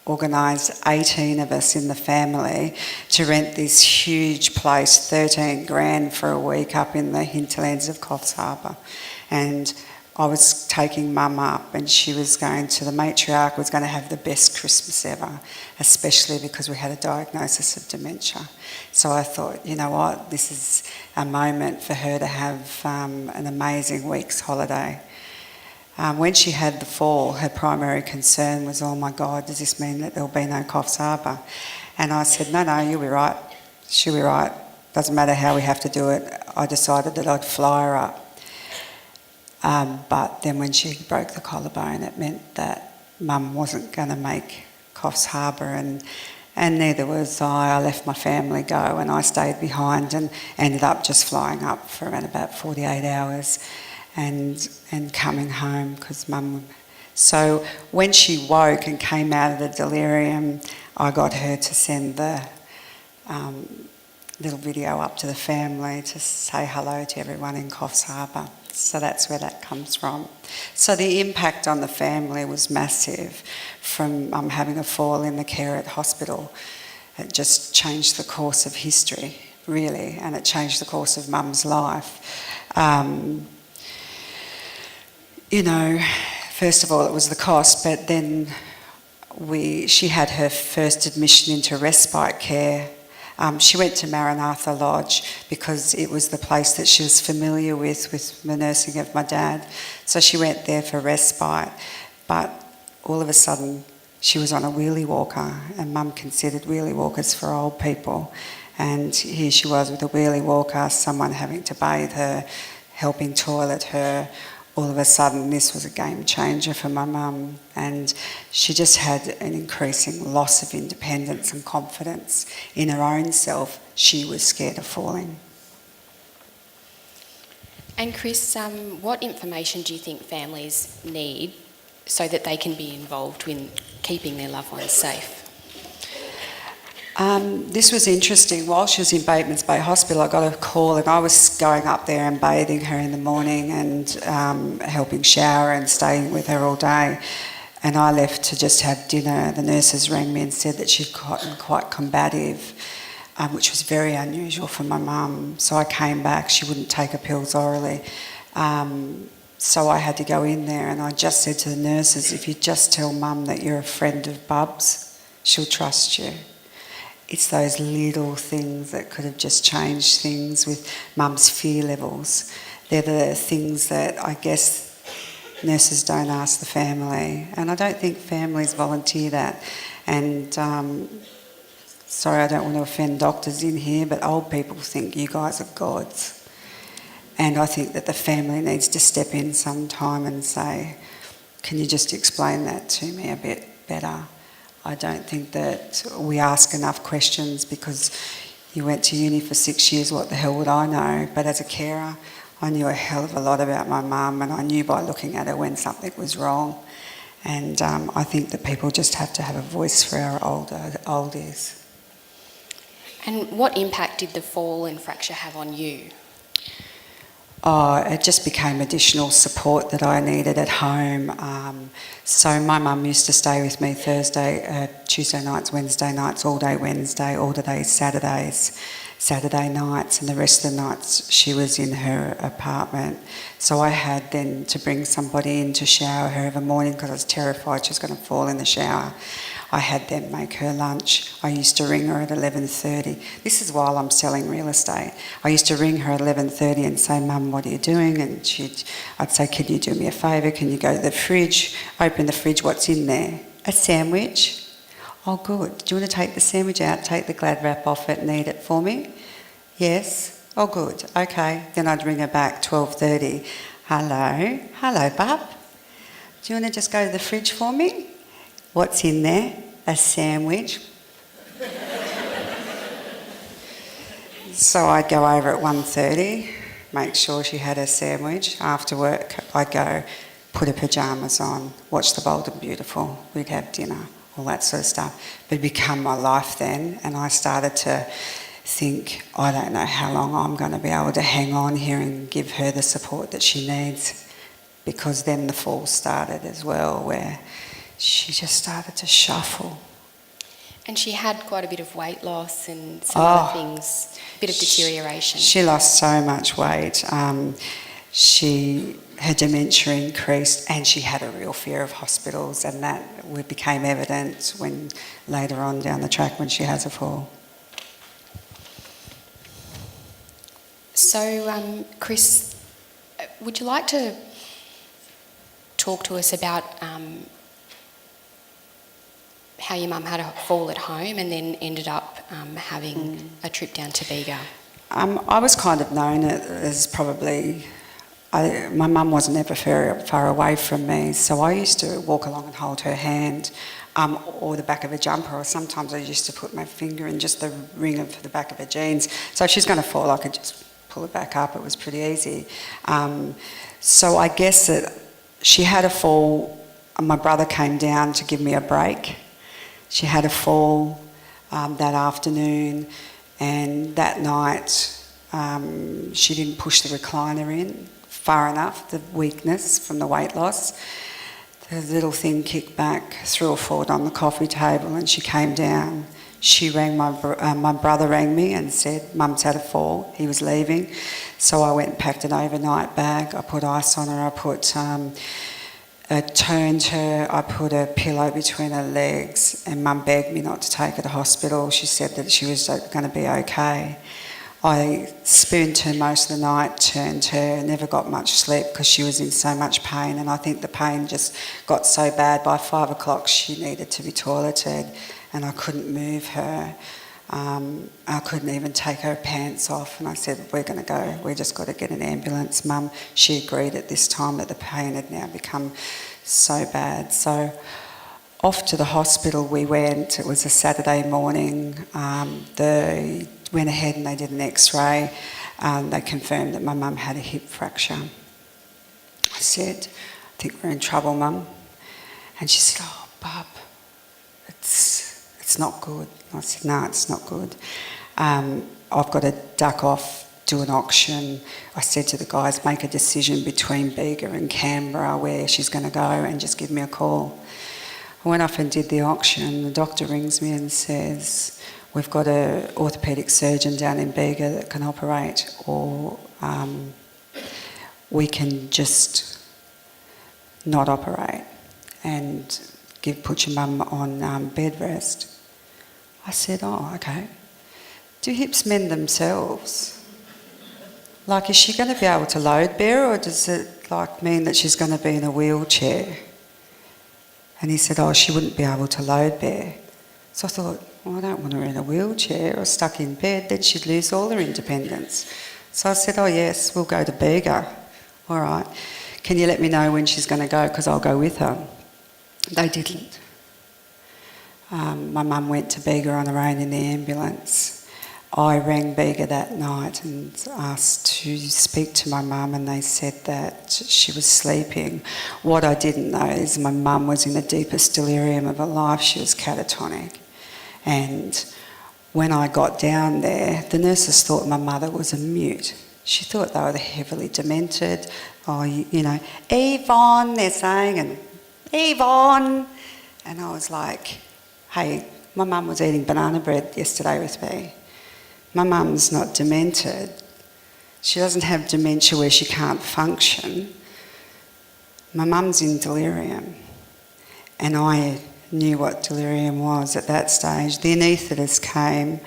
organised 18 of us in the family to rent this huge place, 13 grand for a week, up in the hinterlands of Coffs Harbour. And I was taking Mum up, and she was going to, the matriarch was going to have the best Christmas ever, especially because we had a diagnosis of dementia. So I thought, you know what, this is a moment for her to have an amazing week's holiday. When she had the fall, her primary concern was, oh my God, does this mean that there'll be no Coffs Harbour? And I said, no, you'll be right. She'll be right. Doesn't matter how we have to do it. I decided that I'd fly her up. But then when she broke the collarbone, it meant that Mum wasn't going to make Coffs Harbour, and neither was I. I left my family go, and I stayed behind and ended up just flying up for around about 48 hours and coming home because Mum... So when she woke and came out of the delirium, I got her to send the little video up to the family to say hello to everyone in Coffs Harbour. So that's where that comes from. So the impact on the family was massive from having a fall in the care at hospital. It just changed the course of history, really, and it changed the course of Mum's life. You know, first of all, it was the cost, but then she had her first admission into respite care. She went to Maranatha Lodge because it was the place that she was familiar with the nursing of my dad. So she went there for respite. But all of a sudden, she was on a wheelie walker, and Mum considered wheelie walkers for old people. And here she was with a wheelie walker, someone having to bathe her, helping toilet her. All of a sudden, this was a game changer for my mum, and she just had an increasing loss of independence and confidence in her own self. She was scared of falling. And Chris, what information do you think families need so that they can be involved in keeping their loved ones safe? This was interesting. While she was in Bateman's Bay Hospital, I got a call, and I was going up there and bathing her in the morning and helping shower and staying with her all day. And I left to just have dinner. The nurses rang me and said that she'd gotten quite combative, which was very unusual for my mum. So I came back. She wouldn't take her pills orally. So I had to go in there, and I just said to the nurses, if you just tell Mum that you're a friend of Bub's, she'll trust you. It's those little things that could have just changed things with Mum's fear levels. They're the things that I guess nurses don't ask the family, and I don't think families volunteer that. And sorry, I don't want to offend doctors in here, but old people think you guys are gods. And I think that the family needs to step in sometime and say, can you just explain that to me a bit better? I don't think that we ask enough questions because you went to uni for 6 years, what the hell would I know? But as a carer, I knew a hell of a lot about my mum, and I knew by looking at her when something was wrong. And I think that people just have to have a voice for our oldies. And what impact did the fall and fracture have on you? It just became additional support that I needed at home. So my mum used to stay with me Tuesday nights, Wednesday nights, all day Wednesday, all day Saturday nights, and the rest of the nights she was in her apartment. So I had then to bring somebody in to shower her every morning because I was terrified she was going to fall in the shower. I had them make her lunch. I used to ring her at 11:30. This is while I'm selling real estate. I used to ring her at 11:30 and say, "Mum, what are you doing?" And I'd say, "Can you do me a favour? Can you go to the fridge? Open the fridge, what's in there?" "A sandwich." "Oh, good. Do you want to take the sandwich out, take the Glad wrap off it and eat it for me?" "Yes." "Oh, good. Okay." Then I'd ring her back 12:30. "Hello. Hello, bub. Do you want to just go to the fridge for me?" "What's in there?" "A sandwich." So I'd go over at 1:30, make sure she had her sandwich. After work, I'd go put her pyjamas on, watch The Bold and Beautiful. We'd have dinner, all that sort of stuff. But it became my life then, and I started to think, I don't know how long I'm going to be able to hang on here and give her the support that she needs, because then the fall started as well, where she just started to shuffle. And she had quite a bit of weight loss and some other things, a bit of deterioration. She lost so much weight. Her dementia increased, and she had a real fear of hospitals, and that became evident when later on down the track when she has a fall. So, Chris, would you like to talk to us about how your mum had a fall at home and then ended up having a trip down to Bega? I was kind of known as probably... my mum wasn't ever very far away from me, so I used to walk along and hold her hand, or the back of a jumper, or sometimes I used to put my finger in just the ring of the back of her jeans. So if she's going to fall, I could just pull it back up. It was pretty easy. So I guess that she had a fall. My brother came down to give me a break. She had a fall that afternoon, and that night she didn't push the recliner in far enough, the weakness from the weight loss. The little thing kicked back, threw her forward on the coffee table, and she came down. She rang my brother rang me and said, "Mum's had a fall." He was leaving. So I went and packed an overnight bag. I put ice on her. I turned her. I put a pillow between her legs, and Mum begged me not to take her to hospital. She said that she was going to be okay. I spooned her most of the night, turned her, never got much sleep because she was in so much pain, and I think the pain just got so bad by 5 o'clock she needed to be toileted, and I couldn't move her. I couldn't even take her pants off, and I said, "We're going to go, we just got to get an ambulance, Mum." She agreed at this time that the pain had now become so bad. So off to the hospital we went. It was a Saturday morning. They went ahead and they did an x-ray. They confirmed that my mum had a hip fracture. I said, "I think we're in trouble, Mum." And she said, "Oh, Bub, it's not good." I said, "No, it's not good. I've got to duck off, do an auction." I said to the guys, "Make a decision between Bega and Canberra where she's going to go, and just give me a call." I went off and did the auction. The doctor rings me and says, "We've got an orthopaedic surgeon down in Bega that can operate, or we can just not operate and put your mum on bed rest." I said, "Oh, okay. Do hips mend themselves? Like, is she going to be able to load bear, or does it mean that she's going to be in a wheelchair?" And he said, "Oh, she wouldn't be able to load bear." So I thought, well, I don't want her in a wheelchair or stuck in bed, then she'd lose all her independence. So I said, "Oh yes, we'll go to Bega." "All right. Can you let me know when she's going to go, because I'll go with her." They didn't. My mum went to Bega on her own in the ambulance. I rang Bega that night and asked to speak to my mum, and they said that she was sleeping. What I didn't know is my mum was in the deepest delirium of her life. She was catatonic. And when I got down there, the nurses thought my mother was a mute. She thought they were heavily demented. "Oh, you know, Yvonne," they're saying, and "Yvonne." And I was like, hey, my mum was eating banana bread yesterday with me. My mum's not demented. She doesn't have dementia where she can't function. My mum's in delirium. And I knew what delirium was at that stage. The anaesthetist came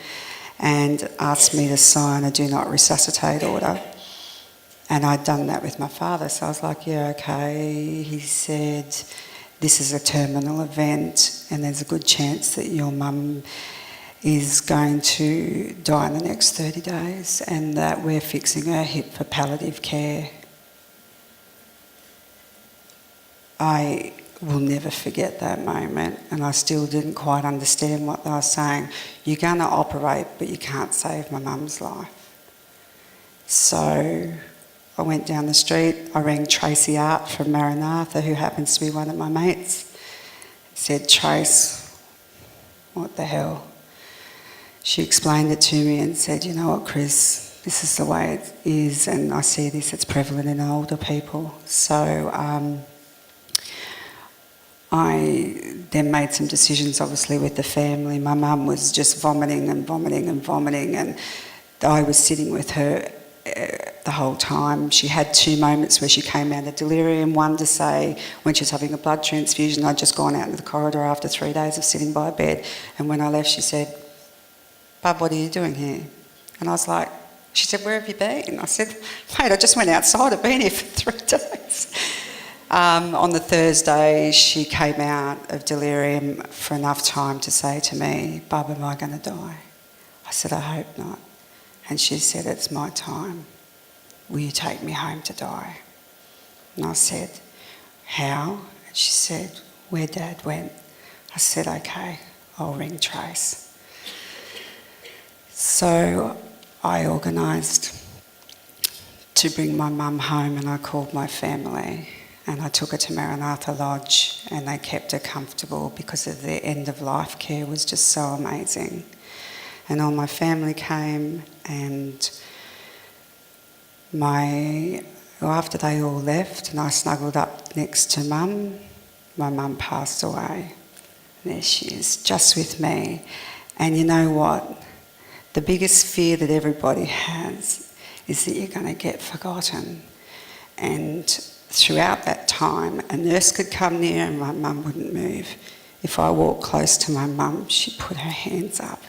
and asked me to sign a do not resuscitate order. And I'd done that with my father, so I was like, yeah, okay. He said, this is a terminal event and there's a good chance that your mum is going to die in the next 30 days and that we're fixing her hip for palliative care. I will never forget that moment, and I still didn't quite understand what they were saying. You're going to operate, but you can't save my mum's life. So I went down the street, I rang Tracy Art from Maranatha, who happens to be one of my mates. Said, Trace, what the hell? She explained it to me and said, you know what, Chris, this is the way it is, and I see this, it's prevalent in older people. So I then made some decisions, obviously, with the family. My mum was just vomiting and vomiting and vomiting, and I was sitting with her the whole time. She had 2 moments where she came out of delirium. One to say, when she was having a blood transfusion, I'd just gone out into the corridor after 3 days of sitting by a bed, and when I left, she said, Bub, what are you doing here? And I was like, she said, where have you been? I said, mate, I just went outside. I've been here for 3 days. On the Thursday, she came out of delirium for enough time to say to me, Bub, am I going to die? I said, I hope not. And she said, it's my time. Will you take me home to die? And I said, how? And she said, where Dad went. I said, okay, I'll ring Trace. So I organised to bring my mum home, and I called my family. And I took her to Maranatha Lodge, and they kept her comfortable because of their end-of-life care was just so amazing. And all my family came, and after they all left and I snuggled up next to Mum, my mum passed away. There she is, just with me. And you know what? The biggest fear that everybody has is that you're going to get forgotten. And throughout that time, a nurse could come near and my mum wouldn't move. If I walked close to my mum, she'd put her hands up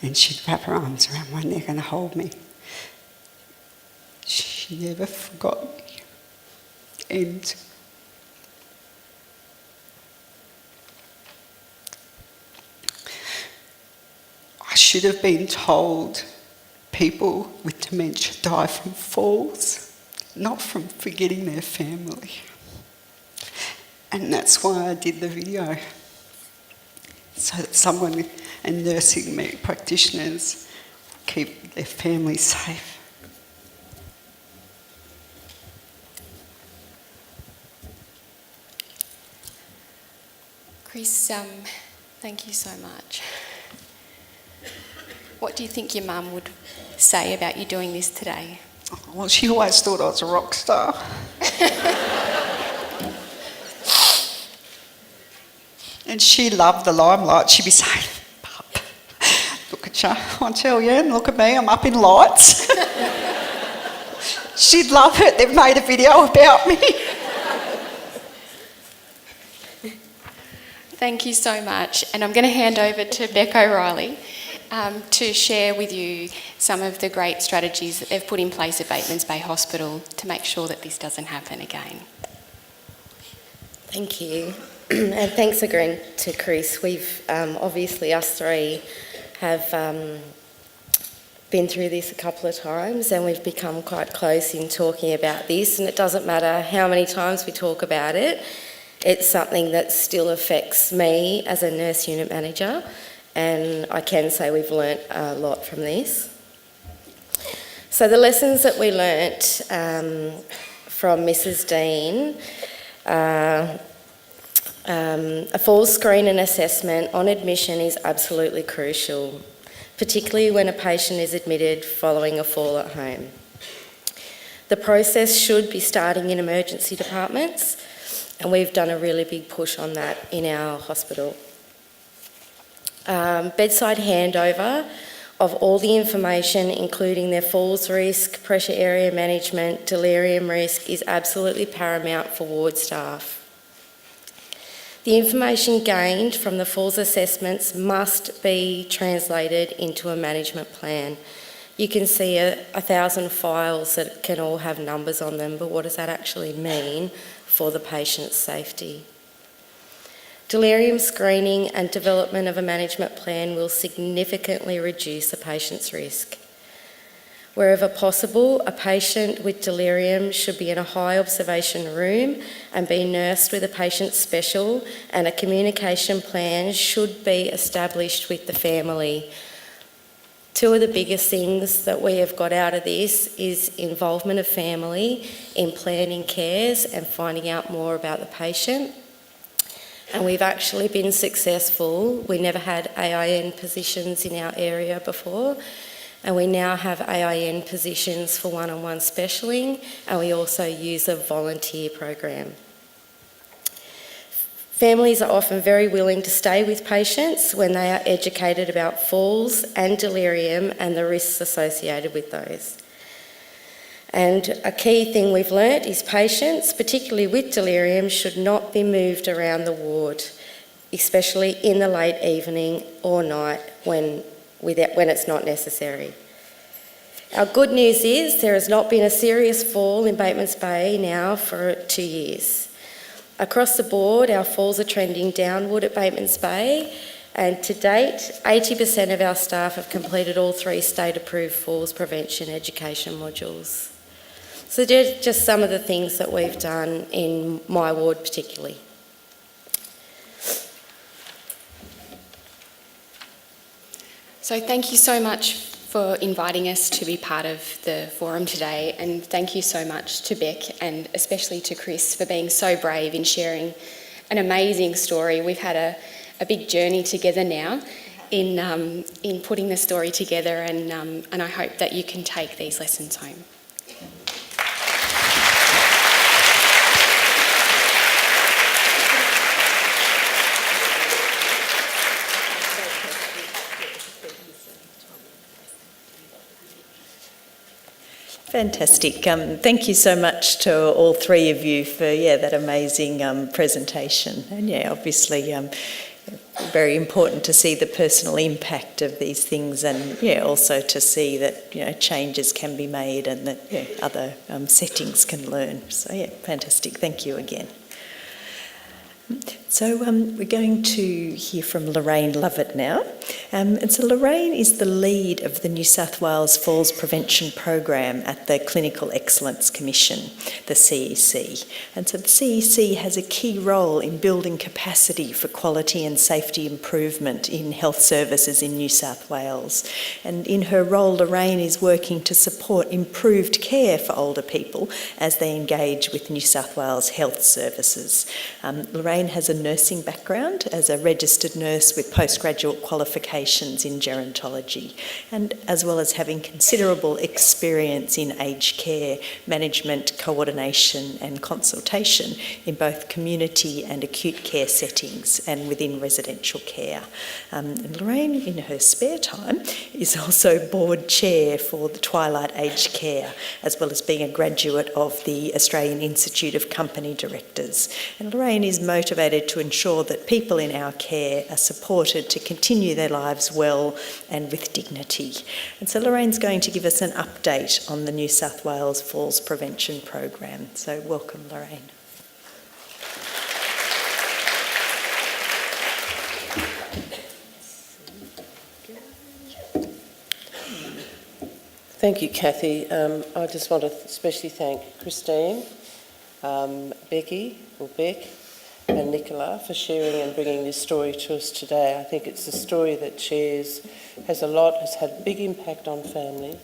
and she'd wrap her arms around my neck and hold me. She never forgot me. And I should have been told people with dementia die from falls, not from forgetting their family. And that's why I did the video, so that someone and nursing practitioners keep their families safe. Chris, thank you so much. What do you think your mum would say about you doing this today? Well, she always thought I was a rock star. And she loved the limelight. She'd be saying, Pup, look at you, I tell you, and look at me, I'm up in lights. She'd love it. They've made a video about me. Thank you so much. And I'm going to hand over to Beck O'Reilly to share with you some of the great strategies that they've put in place at Batemans Bay Hospital to make sure that this doesn't happen again. Thank you. And thanks again to Chris. We've obviously, us three have been through this a couple of times, and we've become quite close in talking about this, and it doesn't matter how many times we talk about it, it's something that still affects me as a nurse unit manager, and I can say we've learnt a lot from this. So the lessons that we learnt from Mrs. Dean, a full screen and assessment on admission is absolutely crucial, particularly when a patient is admitted following a fall at home. The process should be starting in emergency departments, and we've done a really big push on that in our hospital. Bedside handover of all the information, including their falls risk, pressure area management, delirium risk, is absolutely paramount for ward staff. The information gained from the falls assessments must be translated into a management plan. You can see 1,000 files that can all have numbers on them, but what does that actually mean for the patient's safety? Delirium screening and development of a management plan will significantly reduce a patient's risk. Wherever possible, a patient with delirium should be in a high observation room and be nursed with a patient special, and a communication plan should be established with the family. Two of the biggest things that we have got out of this is involvement of family in planning cares and finding out more about the patient. And we've actually been successful. We never had AIN positions in our area before, and we now have AIN positions for one-on-one specialling, and we also use a volunteer program. Families are often very willing to stay with patients when they are educated about falls and delirium and the risks associated with those. And a key thing we've learnt is patients, particularly with delirium, should not be moved around the ward, especially in the late evening or night when it's not necessary. Our good news is there has not been a serious fall in Bateman's Bay now for 2 years. Across the board, our falls are trending downward at Bateman's Bay, and to date, 80% of our staff have completed all 3 state-approved falls prevention education modules. So they're just some of the things that we've done in my ward particularly. So thank you so much for inviting us to be part of the forum today, and thank you so much to Beck and especially to Chris for being so brave in sharing an amazing story. We've had a big journey together now in putting the story together, and I hope that you can take these lessons home. Fantastic. Thank you so much to all 3 of you for that amazing presentation. And obviously very important to see the personal impact of these things, and also to see that changes can be made and that other settings can learn. So fantastic. Thank you again. So we're going to hear from Lorraine Lovett now. And so Lorraine is the lead of the New South Wales Falls Prevention Program at the Clinical Excellence Commission, the CEC. And so the CEC has a key role in building capacity for quality and safety improvement in health services in New South Wales. And in her role, Lorraine is working to support improved care for older people as they engage with New South Wales health services. Lorraine has a nursing background as a registered nurse with postgraduate qualifications in gerontology, and as well as having considerable experience in aged care management, coordination and consultation in both community and acute care settings and within residential care. And Lorraine, in her spare time, is also board chair for the Twilight Aged Care, as well as being a graduate of the Australian Institute of Company Directors. And Lorraine is motivated to ensure that people in our care are supported to continue their lives well and with dignity. And so Lorraine's going to give us an update on the New South Wales Falls Prevention Program. So welcome, Lorraine. Thank you, Kathy. I just want to especially thank Christine, Beck, and Nicola for sharing and bringing this story to us today. I think it's a story that has had a big impact on family,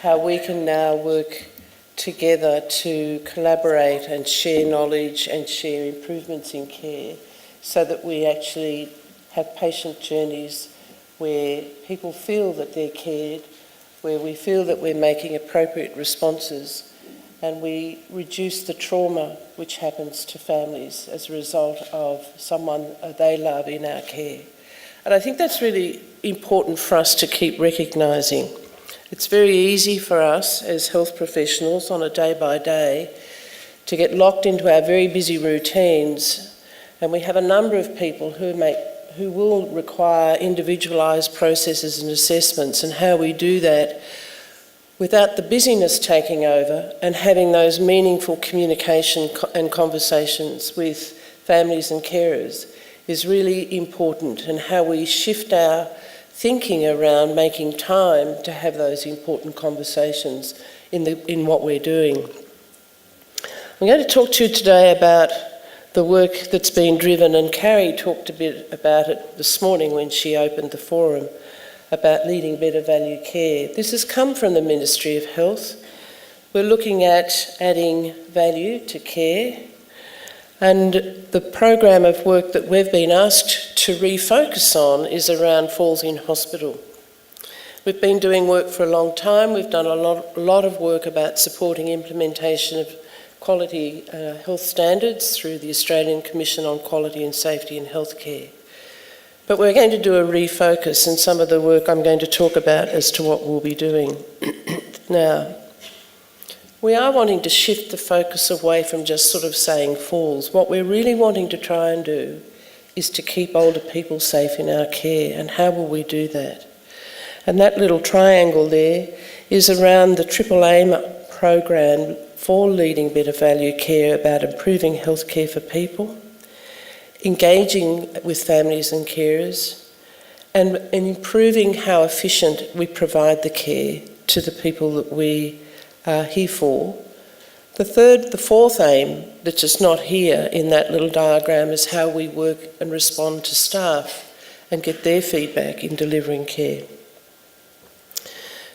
how we can now work together to collaborate and share knowledge and share improvements in care so that we actually have patient journeys where people feel that they're cared, where we feel that we're making appropriate responses, and we reduce the trauma which happens to families as a result of someone they love in our care. And I think that's really important for us to keep recognising. It's very easy for us as health professionals on a day-by-day to get locked into our very busy routines And we have a number of people who will require individualised processes and assessments, and how we do that without the busyness taking over and having those meaningful communication and conversations with families and carers is really important, and how we shift our thinking around making time to have those important conversations in what we're doing. I'm going to talk to you today about the work that's been driven, and Carrie talked a bit about it this morning when she opened the forum, about leading better value care. This has come from the Ministry of Health. We're looking at adding value to care, and the program of work that we've been asked to refocus on is around falls in hospital. We've been doing work for a long time. We've done a lot of work about supporting implementation of quality health standards through the Australian Commission on Quality and Safety in Healthcare. But we're going to do a refocus, and some of the work I'm going to talk about as to what we'll be doing. Now, we are wanting to shift the focus away from just sort of saying falls. What we're really wanting to try and do is to keep older people safe in our care, and how will we do that? And that little triangle there is around the Triple Aim program for leading better value care, about improving health care for people, engaging with families and carers, and improving how efficient we provide the care to the people that we are here for. The fourth aim, that's just not here in that little diagram, is how we work and respond to staff and get their feedback in delivering care.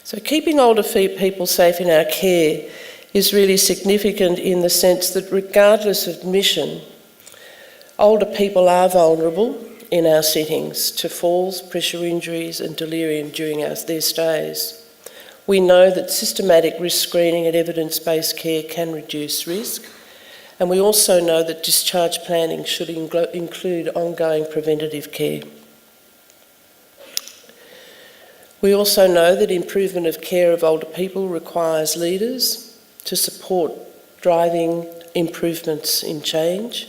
So keeping older people safe in our care is really significant in the sense that regardless of mission, older people are vulnerable in our settings to falls, pressure injuries and delirium during their stays. We know that systematic risk screening and evidence-based care can reduce risk, and we also know that discharge planning should include ongoing preventative care. We also know that improvement of care of older people requires leaders to support driving improvements in change,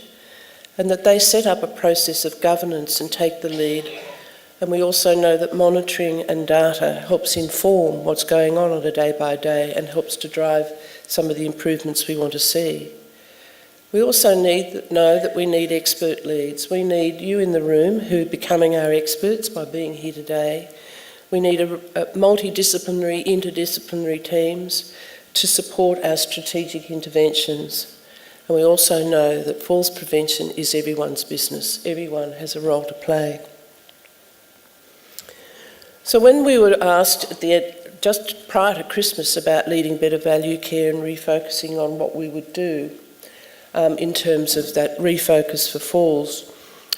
and that they set up a process of governance and take the lead. And we also know that monitoring and data helps inform what's going on a day by day and helps to drive some of the improvements we want to see. We also know that we need expert leads. We need you in the room who are becoming our experts by being here today. We need a multidisciplinary, interdisciplinary teams to support our strategic interventions. And we also know that falls prevention is everyone's business. Everyone has a role to play. So when we were asked just prior to Christmas about leading better value care and refocusing on what we would do in terms of that refocus for falls,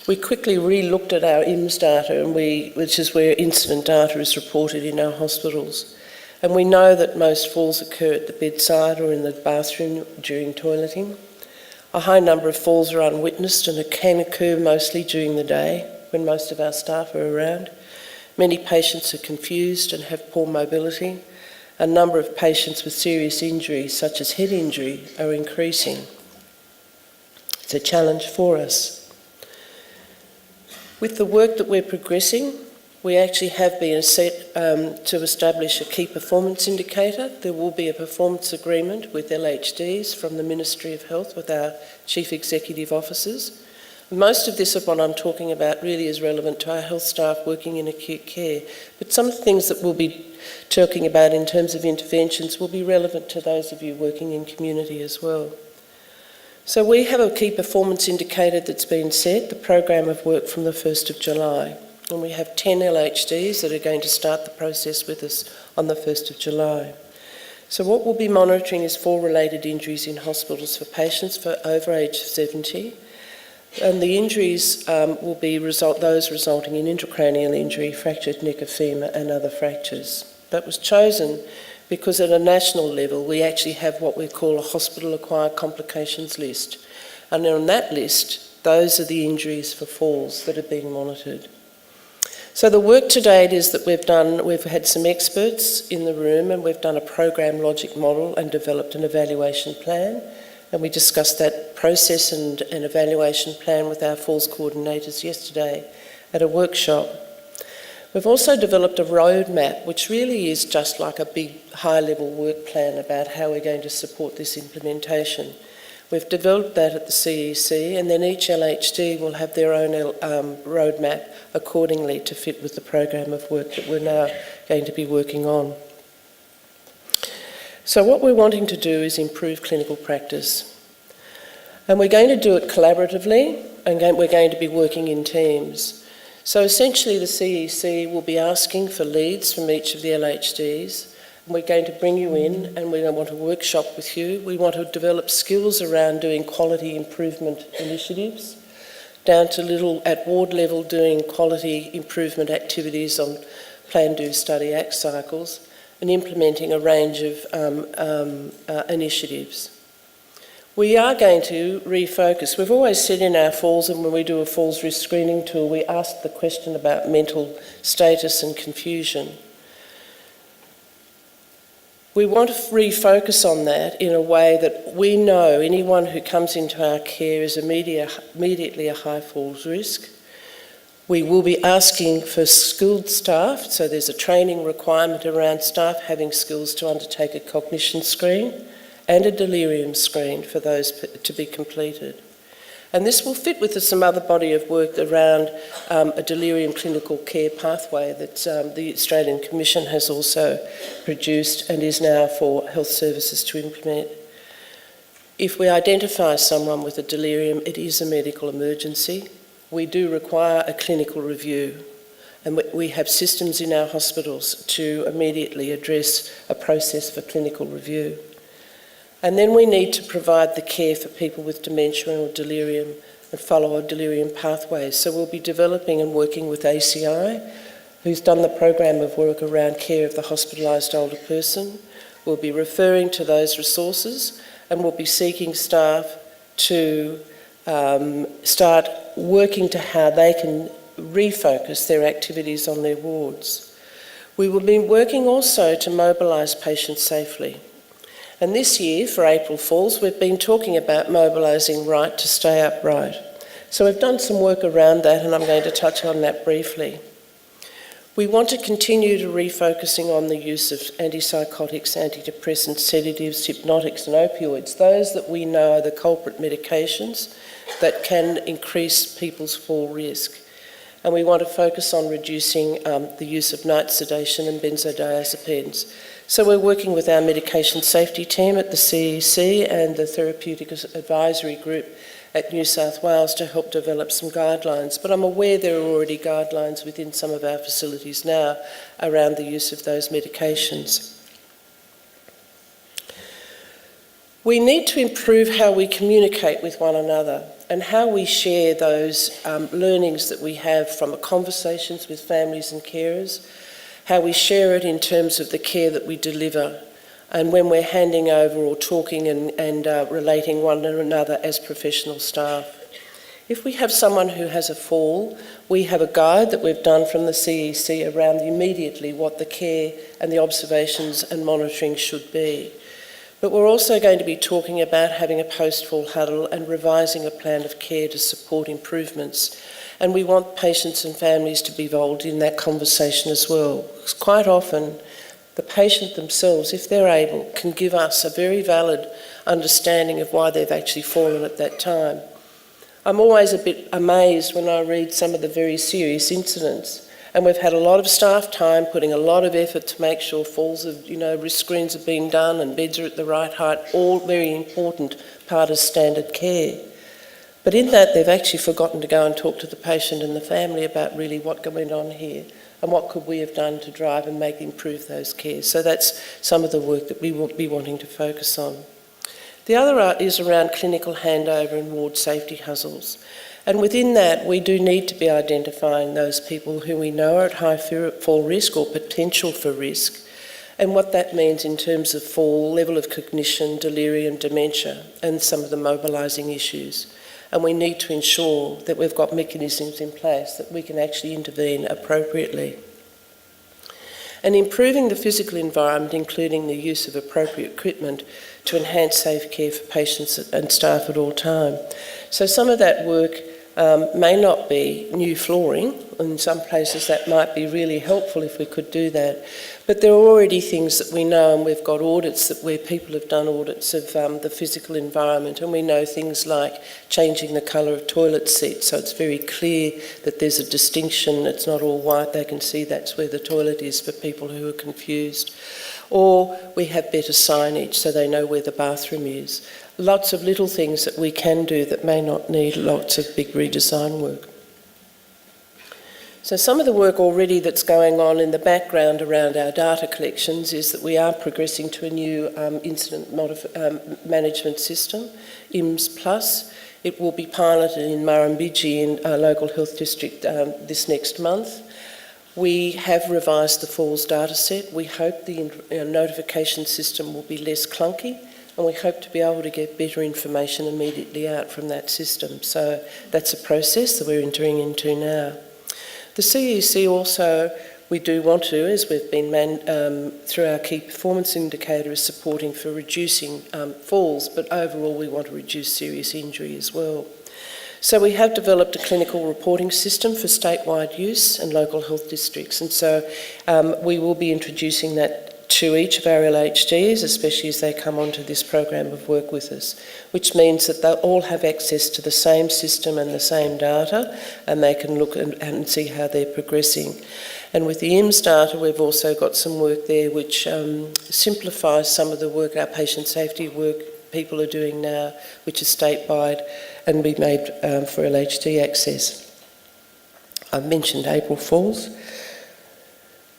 we quickly re-looked at our IMS data, which is where incident data is reported in our hospitals. And we know that most falls occur at the bedside or in the bathroom during toileting. A high number of falls are unwitnessed, and it can occur mostly during the day when most of our staff are around. Many patients are confused and have poor mobility. A number of patients with serious injuries, such as head injury, are increasing. It's a challenge for us. With the work that we're progressing, we actually have been set to establish a key performance indicator. There will be a performance agreement with LHDs from the Ministry of Health with our Chief Executive Officers. Most of this of what I'm talking about really is relevant to our health staff working in acute care, but some of the things that we'll be talking about in terms of interventions will be relevant to those of you working in community as well. So we have a key performance indicator that's been set, the program of work from the 1st of July. And we have 10 LHDs that are going to start the process with us on the 1st of July. So what we'll be monitoring is fall-related injuries in hospitals for patients for over age 70. And the injuries will be those resulting in intracranial injury, fractured neck of femur and other fractures. That was chosen because at a national level we actually have what we call a hospital-acquired complications list. And on that list, those are the injuries for falls that are being monitored. So the work to date is that we've had some experts in the room, and we've done a program logic model and developed an evaluation plan. And we discussed that process and an evaluation plan with our falls coordinators yesterday at a workshop. We've also developed a roadmap, which really is just like a big high-level work plan about how we're going to support this implementation. We've developed that at the CEC, and then each LHD will have their own roadmap accordingly to fit with the program of work that we're now going to be working on. So what we're wanting to do is improve clinical practice. And we're going to do it collaboratively, and we're going to be working in teams. So essentially the CEC will be asking for leads from each of the LHDs. We're going to bring you in and we want to workshop with you. We want to develop skills around doing quality improvement initiatives, down to at ward level doing quality improvement activities on plan, do, study, act cycles, and implementing a range of initiatives. We are going to refocus. We've always said in our falls, and when we do a falls risk screening tool, we ask the question about mental status and confusion. We want to refocus on that in a way that we know anyone who comes into our care is immediately a high falls risk. We will be asking for skilled staff, so there's a training requirement around staff having skills to undertake a cognition screen and a delirium screen for those to be completed. And this will fit with some other body of work around a delirium clinical care pathway that the Australian Commission has also produced and is now for health services to implement. If we identify someone with a delirium, it is a medical emergency. We do require a clinical review, and we have systems in our hospitals to immediately address a process for clinical review. And then we need to provide the care for people with dementia or delirium and follow our delirium pathways. So we'll be developing and working with ACI, who's done the program of work around care of the hospitalised older person. We'll be referring to those resources, and we'll be seeking staff to start working to how they can refocus their activities on their wards. We will be working also to mobilise patients safely. And this year, for April Falls, we've been talking about mobilising right to stay upright. So we've done some work around that, and I'm going to touch on that briefly. We want to continue to refocusing on the use of antipsychotics, antidepressants, sedatives, hypnotics and opioids, those that we know are the culprit medications that can increase people's fall risk. And we want to focus on reducing the use of night sedation and benzodiazepines. So we're working with our medication safety team at the CEC and the Therapeutic Advisory Group at New South Wales to help develop some guidelines. But I'm aware there are already guidelines within some of our facilities now around the use of those medications. We need to improve how we communicate with one another and how we share those learnings that we have from conversations with families and carers, how we share it in terms of the care that we deliver, and when we're handing over or talking and relating one to another as professional staff. If we have someone who has a fall, we have a guide that we've done from the CEC around immediately what the care and the observations and monitoring should be. But we're also going to be talking about having a post-fall huddle and revising a plan of care to support improvements. And we want patients and families to be involved in that conversation as well. Because quite often, the patient themselves, if they're able, can give us a very valid understanding of why they've actually fallen at that time. I'm always a bit amazed when I read some of the very serious incidents. And we've had a lot of staff time, putting a lot of effort to make sure falls of, risk screens have been done and beds are at the right height, all very important part of standard care. But in that, they've actually forgotten to go and talk to the patient and the family about really what went on here and what could we have done to drive and improve those cares. So that's some of the work that we will be wanting to focus on. The other is around clinical handover and ward safety huddles. And within that, we do need to be identifying those people who we know are at high fall risk or potential for risk, and what that means in terms of fall, level of cognition, delirium, dementia, and some of the mobilising issues. And we need to ensure that we've got mechanisms in place that we can actually intervene appropriately. and improving the physical environment, including the use of appropriate equipment to enhance safe care for patients and staff at all time. So some of that work may not be new flooring. In some places that might be really helpful if we could do that. But there are already things that we know, and we've got audits where people have done audits of the physical environment, and we know things like changing the colour of toilet seats so it's very clear that there's a distinction, it's not all white, they can see that's where the toilet is for people who are confused. Or we have better signage so they know where the bathroom is. Lots of little things that we can do that may not need lots of big redesign work. So some of the work already that's going on in the background around our data collections is that we are progressing to a new incident management system, IMS Plus. It will be piloted in Murrumbidgee in our local health district this next month. We have revised the Falls data set. We hope the notification system will be less clunky, and we hope to be able to get better information immediately out from that system. So that's a process that we're entering into now. The CEC also, we do want to, as we've been through our key performance indicator, is supporting for reducing falls, but overall we want to reduce serious injury as well. So we have developed a clinical reporting system for statewide use and local health districts, and so we will be introducing that to each of our LHDs, especially as they come onto this program of work with us, which means that they'll all have access to the same system and the same data, and they can look and see how they're progressing. And with the IMS data, we've also got some work there which simplifies some of the work, our patient safety work people are doing now, which is statewide and be made for LHD access. I've mentioned April Falls.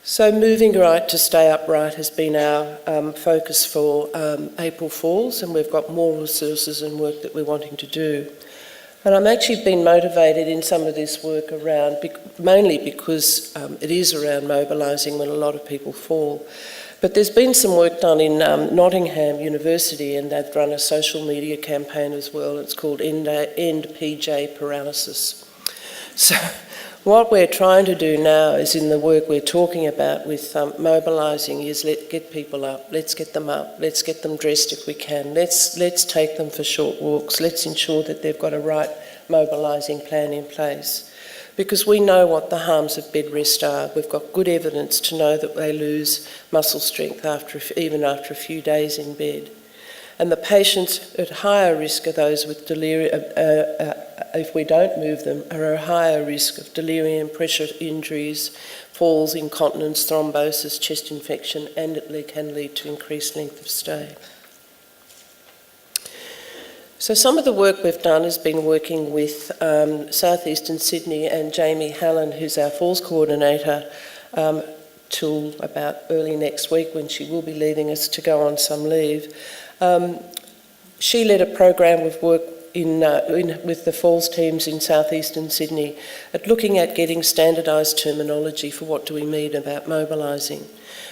So moving right to stay upright has been our focus for April Falls, and we've got more resources and work that we're wanting to do. And I'm actually been motivated in some of this work around, mainly because it is around mobilising when a lot of people fall. But there's been some work done in Nottingham University, and they've run a social media campaign as well. It's called End PJ Paralysis. So what we're trying to do now is in the work we're talking about with mobilising is let's get people up, let's get them up, let's get them dressed if we can, let's take them for short walks, let's ensure that they've got a right mobilising plan in place. Because we know what the harms of bed rest are. We've got good evidence to know that they lose muscle strength even after a few days in bed. And the patients at higher risk are those with delirium, if we don't move them, are at higher risk of delirium, pressure injuries, falls, incontinence, thrombosis, chest infection, and it can lead to increased length of stay. So some of the work we've done has been working with South Eastern Sydney and Jamie Hallen, who's our falls coordinator, till about early next week when she will be leaving us to go on some leave. She led a program of work with the falls teams in South Eastern Sydney at looking at getting standardised terminology for what do we mean about mobilising.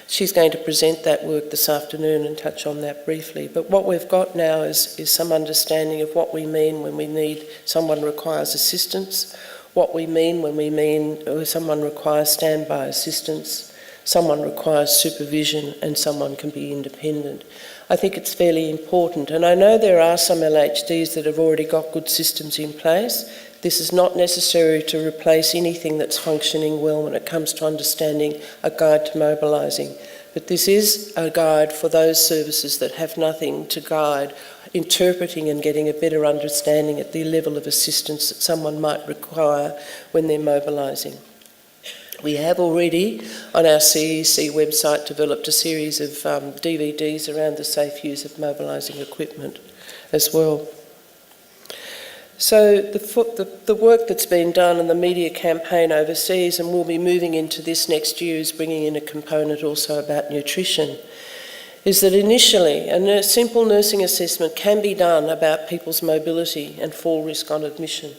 She's going to present that work this afternoon and touch on that briefly. But what we've got now is some understanding of what we mean when we need someone requires assistance, what we mean when someone requires standby assistance, someone requires supervision, and someone can be independent. I think it's fairly important. And I know there are some LHDs that have already got good systems in place. This is not necessary to replace anything that's functioning well when it comes to understanding a guide to mobilising. But this is a guide for those services that have nothing to guide, interpreting and getting a better understanding at the level of assistance that someone might require when they're mobilising. We have already on our CEC website developed a series of DVDs around the safe use of mobilising equipment as well. So the work that's been done and the media campaign overseas, and we'll be moving into this next year, is bringing in a component also about nutrition, is that initially a simple nursing assessment can be done about people's mobility and fall risk on admission.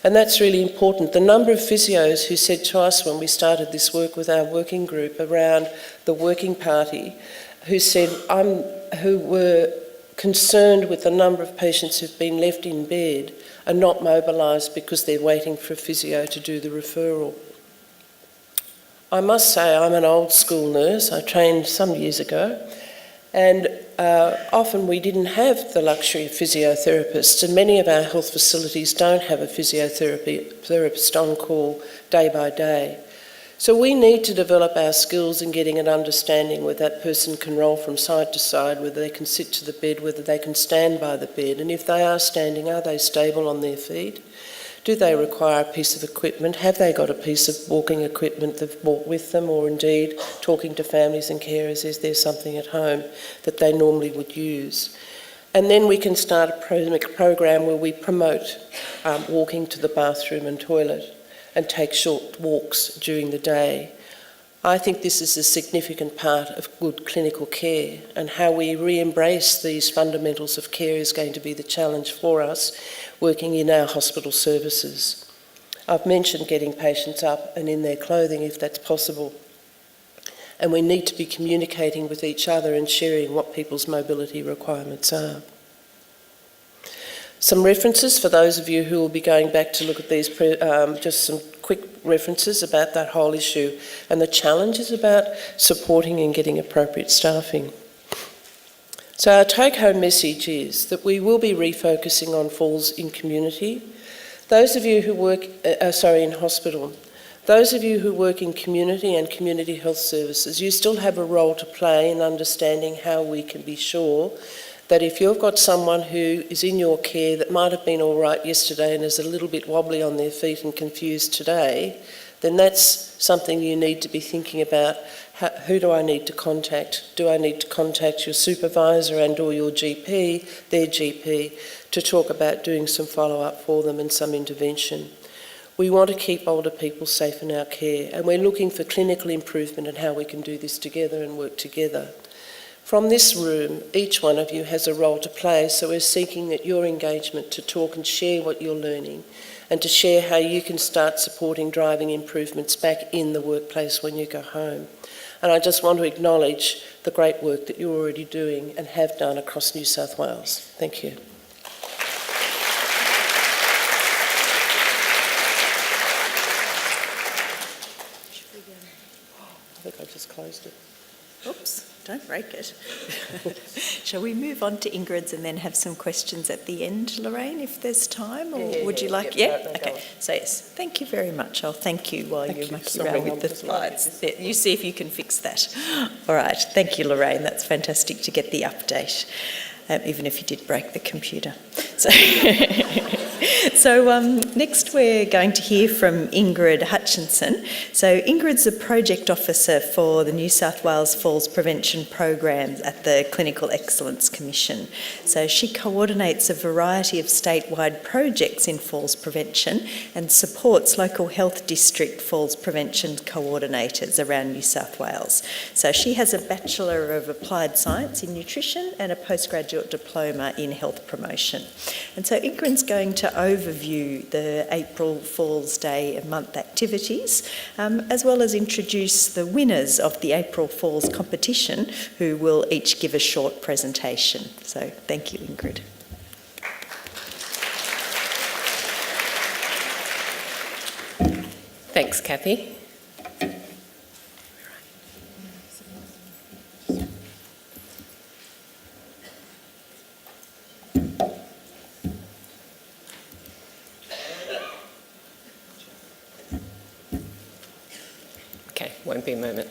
And that's really important. The number of physios who said to us when we started this work with our working group around the working party, who were concerned with the number of patients who've been left in bed and not mobilised because they're waiting for a physio to do the referral. I must say I'm an old school nurse. I trained some years ago, and often we didn't have the luxury of physiotherapists, and many of our health facilities don't have a physiotherapist on call day by day. So we need to develop our skills in getting an understanding whether that person can roll from side to side, whether they can sit to the bed, whether they can stand by the bed, and if they are standing, are they stable on their feet? Do they require a piece of equipment? Have they got a piece of walking equipment they've brought with them, or indeed talking to families and carers, is there something at home that they normally would use? And then we can start a program where we promote walking to the bathroom and toilet and take short walks during the day. I think this is a significant part of good clinical care, and how we re-embrace these fundamentals of care is going to be the challenge for us working in our hospital services. I've mentioned getting patients up and in their clothing if that's possible, and we need to be communicating with each other and sharing what people's mobility requirements are. Some references for those of you who will be going back to look at these, just some quick references about that whole issue and the challenges about supporting and getting appropriate staffing. So our take-home message is that we will be refocusing on falls in community. Those of you who work, in hospital, those of you who work in community and community health services, you still have a role to play in understanding how we can be sure that if you've got someone who is in your care that might have been all right yesterday and is a little bit wobbly on their feet and confused today, then that's something you need to be thinking about. Who do I need to contact? Do I need to contact your supervisor and or your GP, their GP, to talk about doing some follow-up for them and some intervention? We want to keep older people safe in our care, and we're looking for clinical improvement and how we can do this together and work together. From this room, each one of you has a role to play, so we're seeking that your engagement to talk and share what you're learning, and to share how you can start supporting driving improvements back in the workplace when you go home. And I just want to acknowledge the great work that you're already doing and have done across New South Wales. Thank you. I think I just closed it. Oops, don't break it. Shall we move on to Ingrid's and then have some questions at the end, Lorraine, if there's time? Or would you like... Okay. So yes, thank you very much. I'll thank you while you mucky around with the slides. You see if you can fix that. All right. Thank you, Lorraine. That's fantastic to get the update, even if you did break the computer. So next we're going to hear from Ingrid Hutchinson. So Ingrid's a project officer for the New South Wales Falls Prevention Program at the Clinical Excellence Commission. So she coordinates a variety of statewide projects in falls prevention and supports local health district falls prevention coordinators around New South Wales. So she has a Bachelor of Applied Science in Nutrition and a postgraduate diploma in health promotion. And so Ingrid's going to overview the April Falls Day and month activities, as well as introduce the winners of the April Falls competition, who will each give a short presentation. So thank you, Ingrid. Thanks, Kathy. Okay, won't be a moment.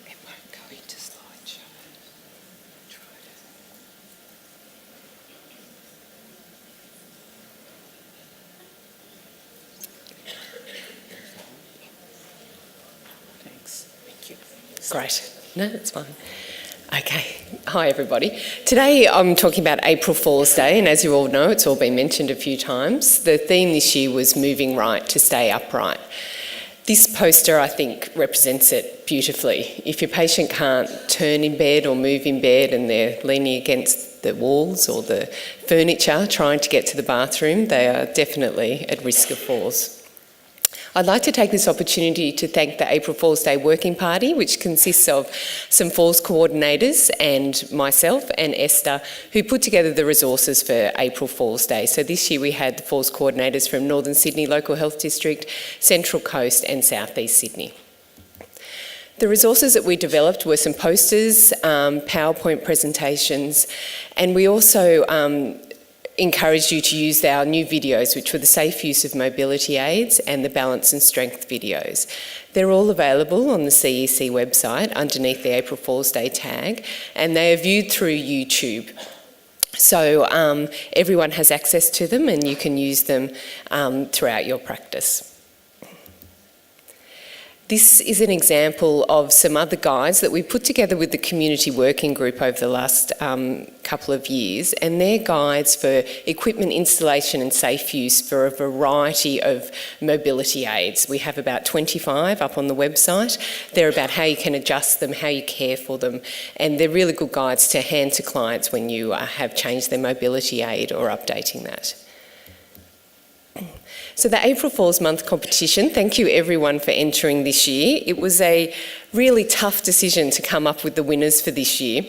It won't go into slideshow. Thanks. Thank you. Great. No, that's fine. Okay. Hi, everybody. Today I'm talking about April Fool's Day, and as you all know, it's all been mentioned a few times. The theme this year was moving right to stay upright. This poster, I think, represents it beautifully. If your patient can't turn in bed or move in bed and they're leaning against the walls or the furniture trying to get to the bathroom, they are definitely at risk of falls. I'd like to take this opportunity to thank the April Fool's Day Working Party, which consists of some Falls coordinators and myself and Esther, who put together the resources for April Fool's Day. So this year we had the Falls coordinators from Northern Sydney Local Health District, Central Coast and South East Sydney. The resources that we developed were some posters, PowerPoint presentations, and we also encouraged you to use our new videos, which were the safe use of mobility aids and the balance and strength videos. They're all available on the CEC website underneath the April Fool's Day tag, and they are viewed through YouTube. So everyone has access to them and you can use them throughout your practice. This is an example of some other guides that we put together with the community working group over the last couple of years, and they're guides for equipment installation and safe use for a variety of mobility aids. We have about 25 up on the website. They're about how you can adjust them, how you care for them, and they're really good guides to hand to clients when you have changed their mobility aid or updating that. So the April Fool's Month competition, thank you everyone for entering this year. It was a really tough decision to come up with the winners for this year.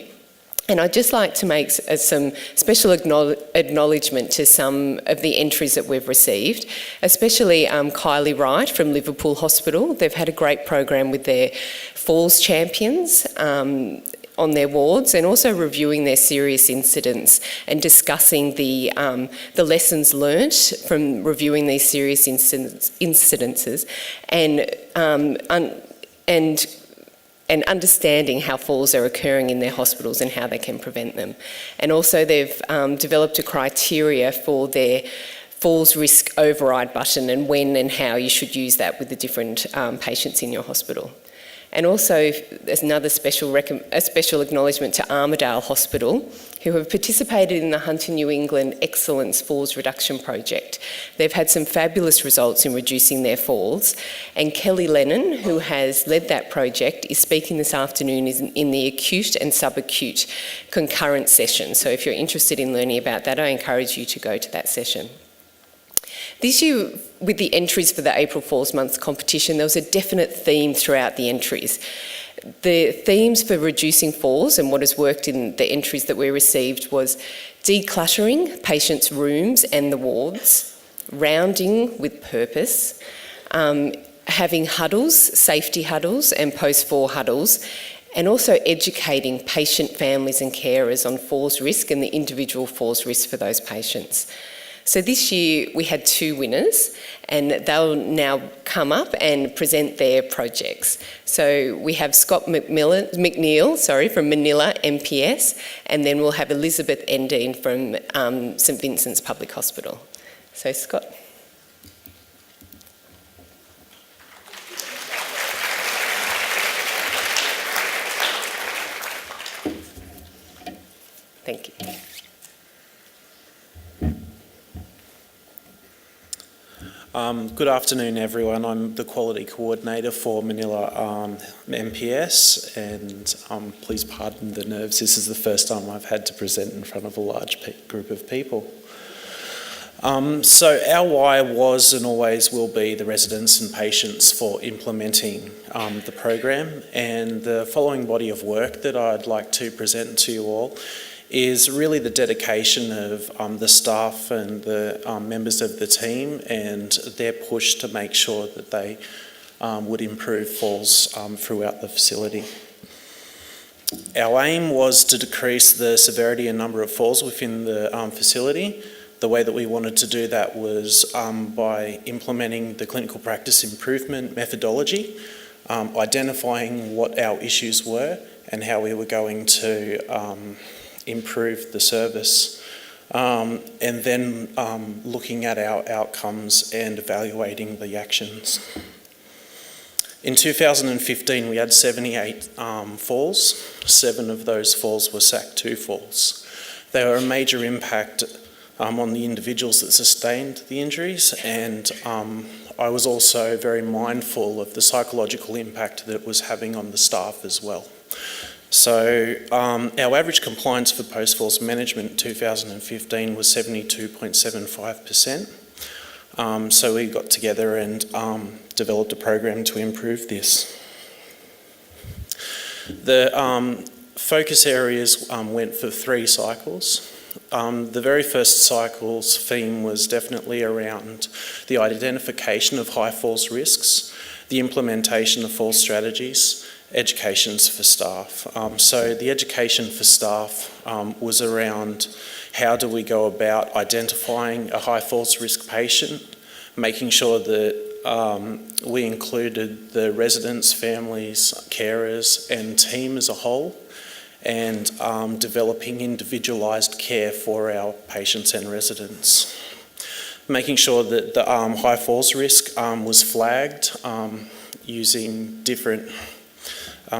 And I'd just like to make some special acknowledgement to some of the entries that we've received, especially Kylie Wright from Liverpool Hospital. They've had a great program with their Falls champions on their wards, and also reviewing their serious incidents and discussing the lessons learnt from reviewing these serious incidences and understanding how falls are occurring in their hospitals and how they can prevent them. And also they've developed a criteria for their falls risk override button and when and how you should use that with the different patients in your hospital. And also, there's another special acknowledgement to Armidale Hospital, who have participated in the Hunter New England Excellence Falls Reduction Project. They've had some fabulous results in reducing their falls, and Kelly Lennon, who has led that project, is speaking this afternoon in the acute and subacute concurrent session. So if you're interested in learning about that, I encourage you to go to that session. This year, with the entries for the April Fool's Month competition, there was a definite theme throughout the entries. The themes for reducing falls and what has worked in the entries that we received was decluttering patients' rooms and the wards, rounding with purpose, having huddles, safety huddles and post-fall huddles, and also educating patient families and carers on falls risk and the individual falls risk for those patients. So this year we had 2 winners, and they'll now come up and present their projects. So we have Scott McNeil from Manila MPS, and then we'll have Elizabeth Endine from St Vincent's Public Hospital. So Scott. Thank you. Good afternoon, everyone. I'm the Quality Coordinator for Manila MPS, and please pardon the nerves. This is the first time I've had to present in front of a large group of people. So our why was and always will be the residents and patients for implementing the program, and the following body of work that I'd like to present to you all is really the dedication of the staff and the members of the team and their push to make sure that they would improve falls throughout the facility. Our aim was to decrease the severity and number of falls within the facility. The way that we wanted to do that was by implementing the clinical practice improvement methodology, identifying what our issues were and how we were going to improve the service, and then looking at our outcomes and evaluating the actions. In 2015 we had 78 falls. 7 of those falls were SAC2 falls. They were a major impact on the individuals that sustained the injuries, and I was also very mindful of the psychological impact that it was having on the staff as well. So our average compliance for post-falls management in 2015 was 72.75%. So we got together and developed a program to improve this. The focus areas went for 3 cycles. The very first cycle's theme was definitely around the identification of high falls risks, the implementation of falls strategies, educations for staff. So the education for staff was around how do we go about identifying a high falls risk patient, making sure that we included the residents, families, carers and team as a whole, and developing individualised care for our patients and residents. Making sure that the high falls risk was flagged using different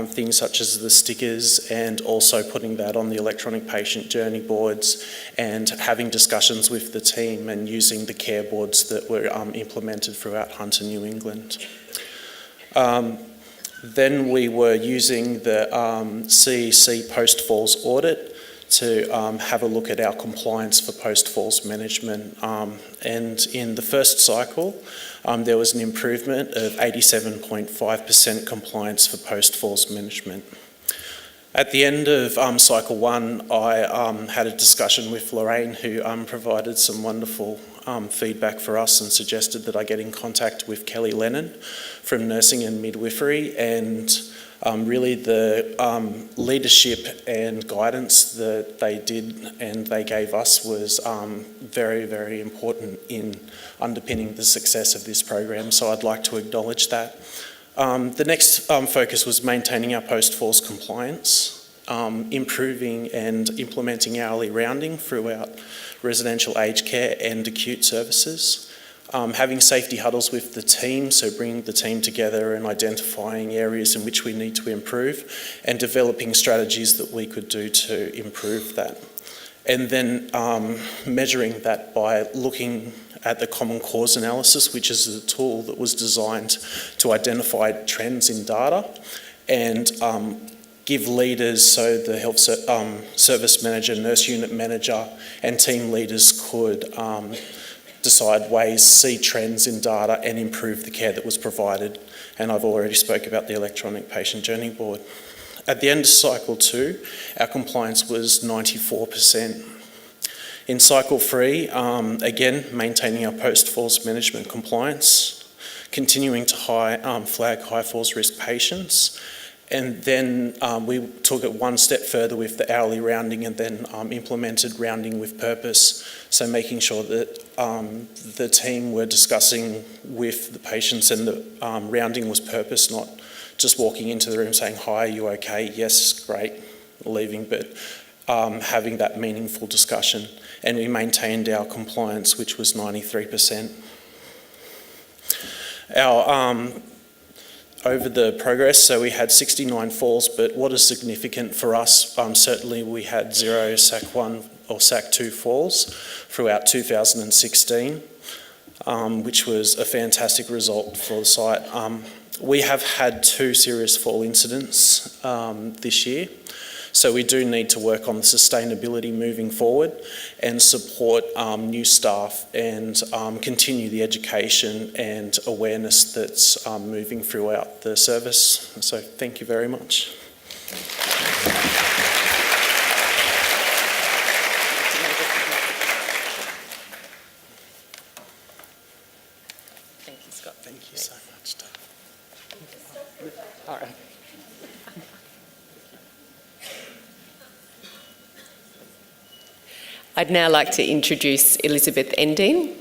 things such as the stickers, and also putting that on the electronic patient journey boards and having discussions with the team and using the care boards that were implemented throughout Hunter, New England. Then we were using the CEC post-falls audit to have a look at our compliance for post-falls management. And in the first cycle, there was an improvement of 87.5% compliance for post-falls management. At the end of cycle 1, I had a discussion with Lorraine, who provided some wonderful feedback for us and suggested that I get in contact with Kelly Lennon from Nursing and Midwifery, and really the leadership and guidance that they did and they gave us was very, very important in underpinning the success of this program, so I'd like to acknowledge that. The next focus was maintaining our post-falls compliance, improving and implementing hourly rounding throughout residential aged care and acute services, having safety huddles with the team, so bringing the team together and identifying areas in which we need to improve and developing strategies that we could do to improve that. And then measuring that by looking at the common cause analysis, which is a tool that was designed to identify trends in data and give leaders, so the health service manager, nurse unit manager and team leaders could decide ways, see trends in data and improve the care that was provided. And I've already spoke about the electronic patient journey board. At the end of cycle 2, our compliance was 94%. In cycle 3, again, maintaining our post-falls management compliance, continuing to flag high falls risk patients, and then we took it one step further with the hourly rounding and then implemented rounding with purpose. So making sure that the team were discussing with the patients and the rounding was purpose, not just walking into the room saying, "Hi, are you okay? Yes, great," leaving, but having that meaningful discussion. And we maintained our compliance, which was 93%. Over the progress, so we had 69 falls, but what is significant for us, certainly we had 0 SAC 1 or SAC 2 falls throughout 2016, which was a fantastic result for the site. We have had 2 serious fall incidents this year, so we do need to work on the sustainability moving forward and support new staff and continue the education and awareness that's moving throughout the service. So thank you very much. Thank you, Scott. Thank you so much, Dave. All right. I'd now like to introduce Elizabeth Endine.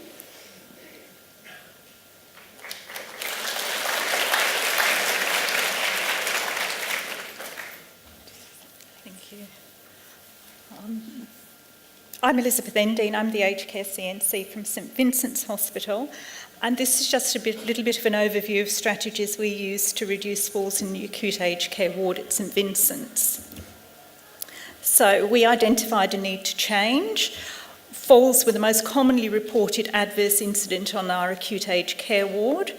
Thank you. I'm Elizabeth Endine. I'm the aged care CNC from St Vincent's Hospital, and this is just a little bit of an overview of strategies we use to reduce falls in the acute aged care ward at St Vincent's. So we identified a need to change. Falls were the most commonly reported adverse incident on our acute aged care ward,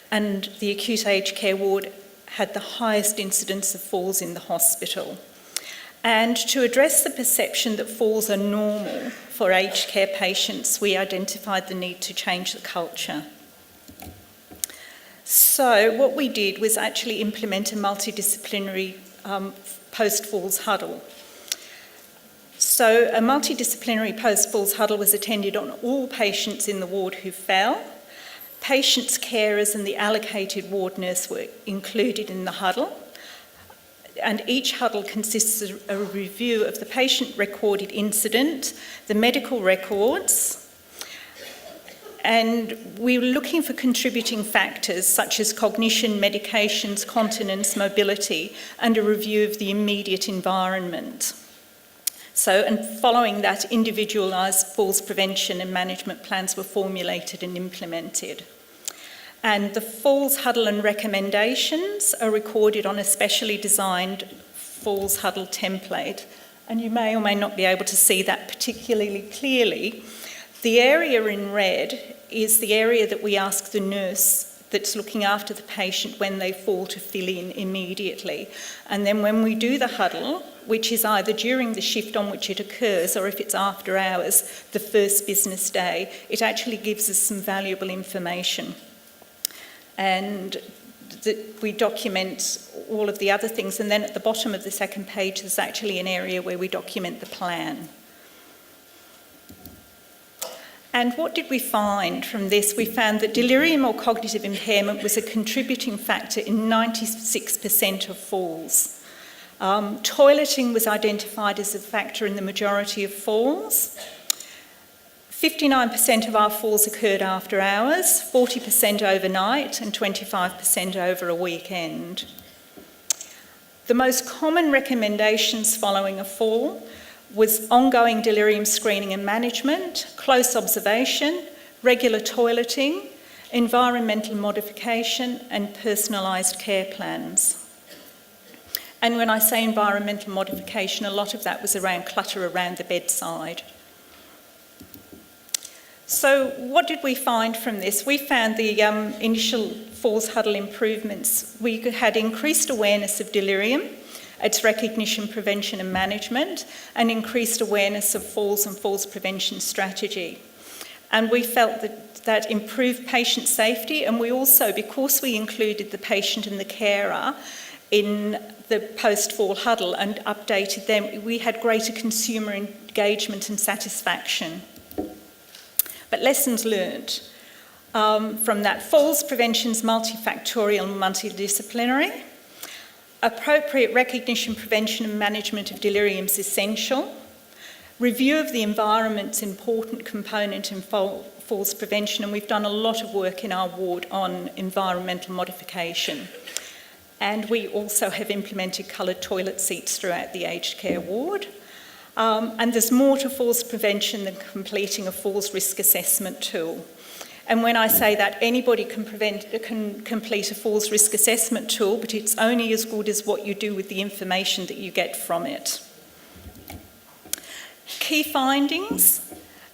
and the acute aged care ward had the highest incidence of falls in the hospital. And to address the perception that falls are normal for aged care patients, we identified the need to change the culture. So what we did was actually implement a multidisciplinary post-falls huddle. So a multidisciplinary post-falls huddle was attended on all patients in the ward who fell. Patients, carers and the allocated ward nurse were included in the huddle. And each huddle consists of a review of the patient recorded incident, the medical records, and we were looking for contributing factors such as cognition, medications, continence, mobility, and a review of the immediate environment. So, and following that, individualised falls prevention and management plans were formulated and implemented. And the falls huddle and recommendations are recorded on a specially designed falls huddle template. And you may or may not be able to see that particularly clearly. The area in red is the area that we ask the nurse that's looking after the patient when they fall to fill in immediately. And then when we do the huddle, which is either during the shift on which it occurs or if it's after hours, the first business day, it actually gives us some valuable information. And we document all of the other things. And then at the bottom of the second page, there's actually an area where we document the plan. And what did we find from this? We found that delirium or cognitive impairment was a contributing factor in 96% of falls. Toileting was identified as a factor in the majority of falls. 59% of our falls occurred after hours, 40% overnight, and 25% over a weekend. The most common recommendations following a fall was ongoing delirium screening and management, close observation, regular toileting, environmental modification, and personalised care plans. And when I say environmental modification, a lot of that was around clutter around the bedside. So what did we find from this? We found the initial falls huddle improvements. We had increased awareness of delirium, its recognition, prevention and management, and increased awareness of falls and falls prevention strategy. And we felt that improved patient safety, and we also, because we included the patient and the carer in the post-fall huddle and updated them, we had greater consumer engagement and satisfaction. But lessons learned from that: falls prevention's multifactorial and multidisciplinary. Appropriate recognition, prevention and management of delirium is essential. Review of the environment's important component in falls prevention, and we've done a lot of work in our ward on environmental modification. And we also have implemented coloured toilet seats throughout the aged care ward. And there's more to falls prevention than completing a falls risk assessment tool. And when I say that, anybody can complete a falls risk assessment tool, but it's only as good as what you do with the information that you get from it. Key findings,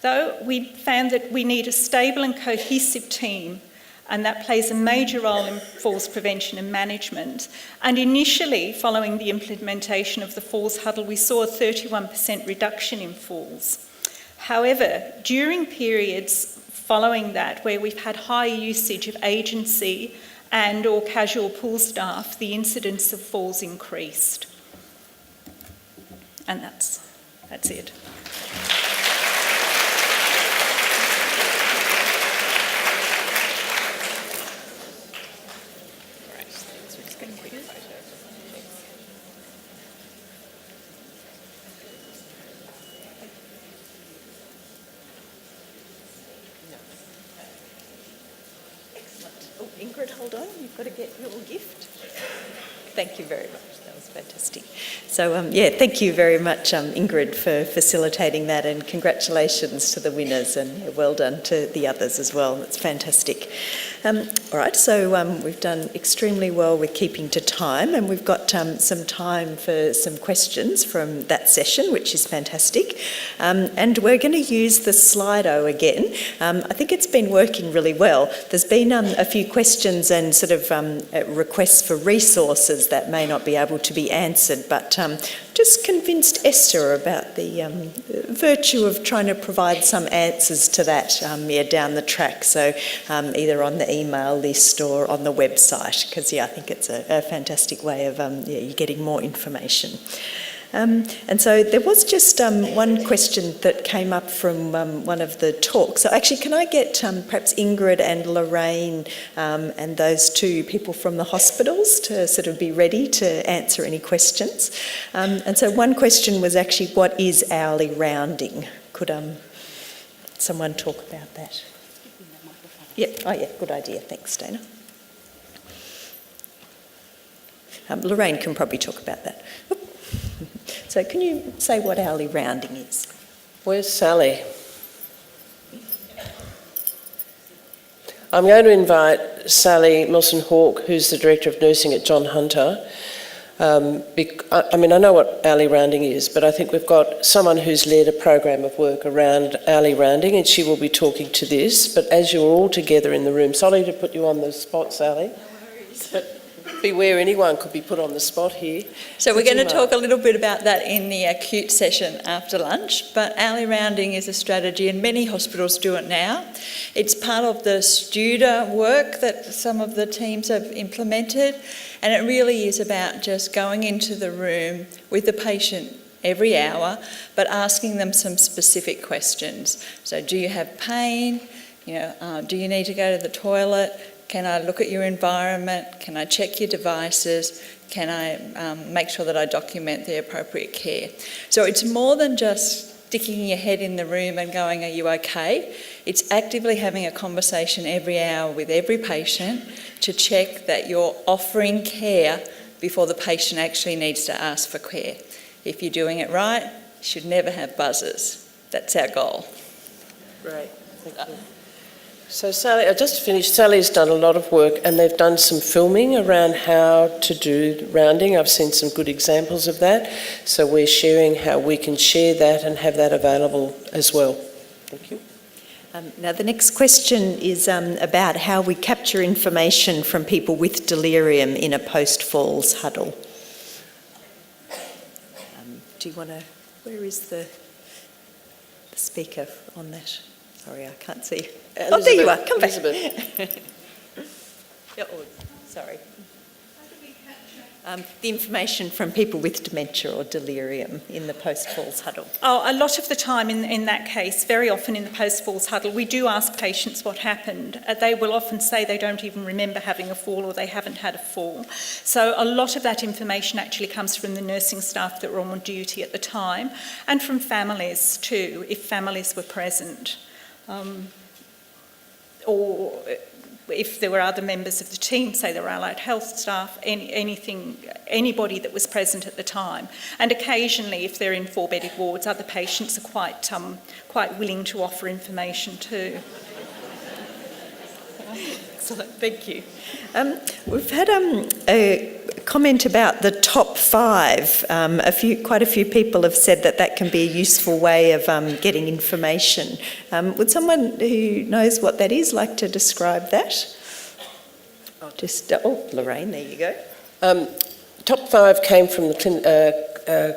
though, we found that we need a stable and cohesive team, and that plays a major role in falls prevention and management. And initially, following the implementation of the falls huddle, we saw a 31% reduction in falls. However, during periods following that, where we've had high usage of agency and or casual pool staff, the incidence of falls increased. And that's it. Oh, Ingrid, hold on. You've got to get your gift. Thank you very much. That was fantastic. So, thank you very much, Ingrid, for facilitating that, and congratulations to the winners, and well done to the others as well. That's fantastic. All right, so we've done extremely well with keeping to time, and we've got some time for some questions from that session, which is fantastic. And we're going to use the Slido again. I think it's been working really well. There's been a few questions and sort of requests for resources that may not be able to to be answered, but just convinced Esther about the virtue of trying to provide some answers to that down the track, so either on the email list or on the website, because I think it's a fantastic way of you getting more information. And so there was just one question that came up from one of the talks. So actually, can I get perhaps Ingrid and Lorraine and those two people from the hospitals to sort of be ready to answer any questions? And so one question was actually, what is hourly rounding? Could someone talk about that? Yeah. Oh, yeah. Good idea. Thanks, Dana. Lorraine can probably talk about that. So can you say what hourly rounding is? Where's Sally? I'm going to invite Sally Milson-Hawke, who's the Director of Nursing at John Hunter. I know what hourly rounding is, but I think we've got someone who's led a program of work around hourly rounding, and she will be talking to this. But as you're all together in the room, sorry to put you on the spot, Sally. No worries. But beware, anyone could be put on the spot here. So we're going to talk a little bit about that in the acute session after lunch, but hourly rounding is a strategy and many hospitals do it now. It's part of the STUDA work that some of the teams have implemented, and it really is about just going into the room with the patient every hour, but asking them some specific questions. So do you have pain? Do you need to go to the toilet? Can I look at your environment? Can I check your devices? Can I make sure that I document the appropriate care? So it's more than just sticking your head in the room and going, are you okay? It's actively having a conversation every hour with every patient to check that you're offering care before the patient actually needs to ask for care. If you're doing it right, you should never have buzzers. That's our goal. Great, thank you. So Sally, I just finished. Sally's done a lot of work and they've done some filming around how to do rounding. I've seen some good examples of that. So we're sharing how we can share that and have that available as well. Thank you. Now the next question is about how we capture information from people with delirium in a post-falls huddle. Do you want to... Where is the speaker on that? Sorry, I can't see. Elizabeth, oh, there you are. Come back. Sorry. The information from people with dementia or delirium in the post-falls huddle. Oh, a lot of the time in that case, very often in the post-falls huddle, we do ask patients what happened. They will often say they don't even remember having a fall or they haven't had a fall. So a lot of that information actually comes from the nursing staff that were on duty at the time and from families too, if families were present. Or if there were other members of the team, say there were allied health staff, anybody that was present at the time. And occasionally, if they're in 4-bedded wards, other patients are quite willing to offer information too. Excellent, thank you. We've had a comment about the top 5. Quite a few people have said that can be a useful way of getting information. Would someone who knows what that is like to describe that? Lorraine, there you go. Top 5 came from the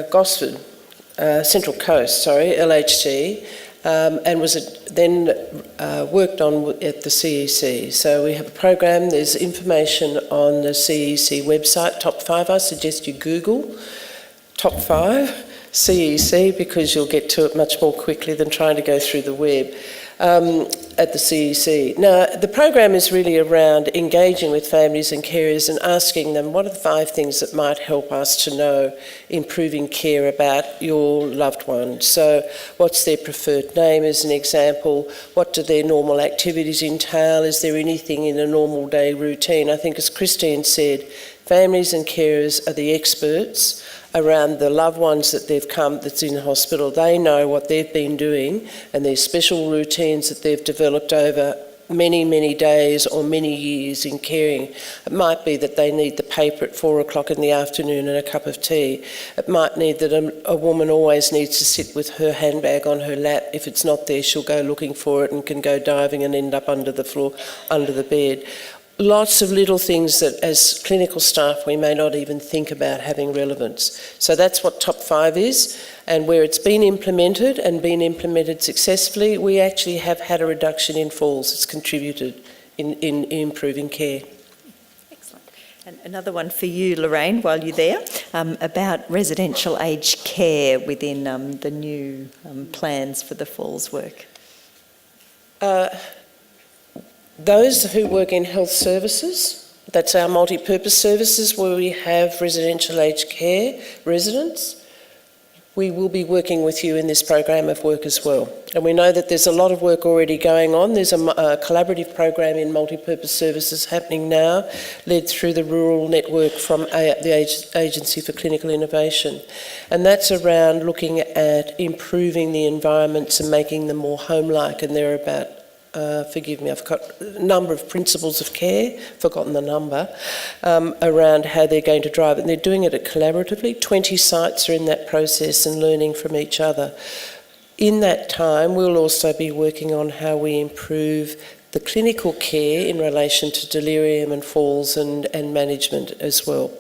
Gosford, Central Coast, LHC. And was then worked on at the CEC. So we have a program, there's information on the CEC website, Top 5. I suggest you Google Top 5 CEC because you'll get to it much more quickly than trying to go through the web at the CEC. Now, the program is really around engaging with families and carers and asking them what are the 5 things that might help us to know improving care about your loved one. So what's their preferred name as an example? What do their normal activities entail? Is there anything in a normal day routine? I think as Christine said, families and carers are the experts around the loved ones that they've come that's in hospital. They know what they've been doing and their special routines that they've developed over many, many days or many years in caring. It might be that they need the paper at 4 o'clock in the afternoon and a cup of tea. It might need that a woman always needs to sit with her handbag on her lap. If it's not there, she'll go looking for it and can go diving and end up under the floor, under the bed. lots of little things that as clinical staff we may not even think about having relevance. So that's what Top 5 is, and where it's been implemented and been implemented successfully, we actually have had a reduction in falls. It's contributed in improving care. Excellent. And another one for you, Lorraine, while you're there, about residential aged care within the new plans for the falls work. Those who work in health services, that's our multi-purpose services where we have residential aged care residents, we will be working with you in this program of work as well. And we know that there's a lot of work already going on. There's a collaborative program in multi-purpose services happening now, led through the rural network from the Agency for Clinical Innovation. And that's around looking at improving the environments and making them more home-like. And there are about forgive me, I've got a number of principles of care, forgotten the number, around how they're going to drive it. And they're doing it collaboratively. 20 sites are in that process and learning from each other. In that time, we'll also be working on how we improve the clinical care in relation to delirium and falls and management as well.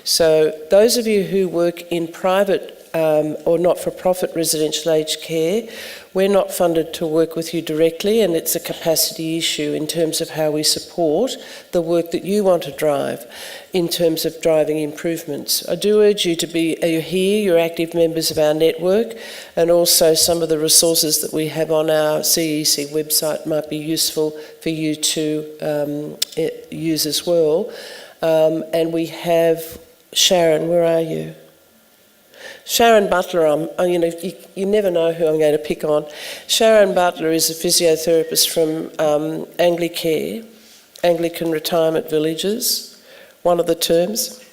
So those of you who work in private or not-for-profit residential aged care, we're not funded to work with you directly, and it's a capacity issue in terms of how we support the work that you want to drive in terms of driving improvements. I do urge you to be here, you're active members of our network, and also some of the resources that we have on our CEC website might be useful for you to use as well. And we have Sharon, where are you? Sharon Butler, you never know who I'm going to pick on. Sharon Butler is a physiotherapist from Anglicare, Anglican Retirement Villages, one of the terms.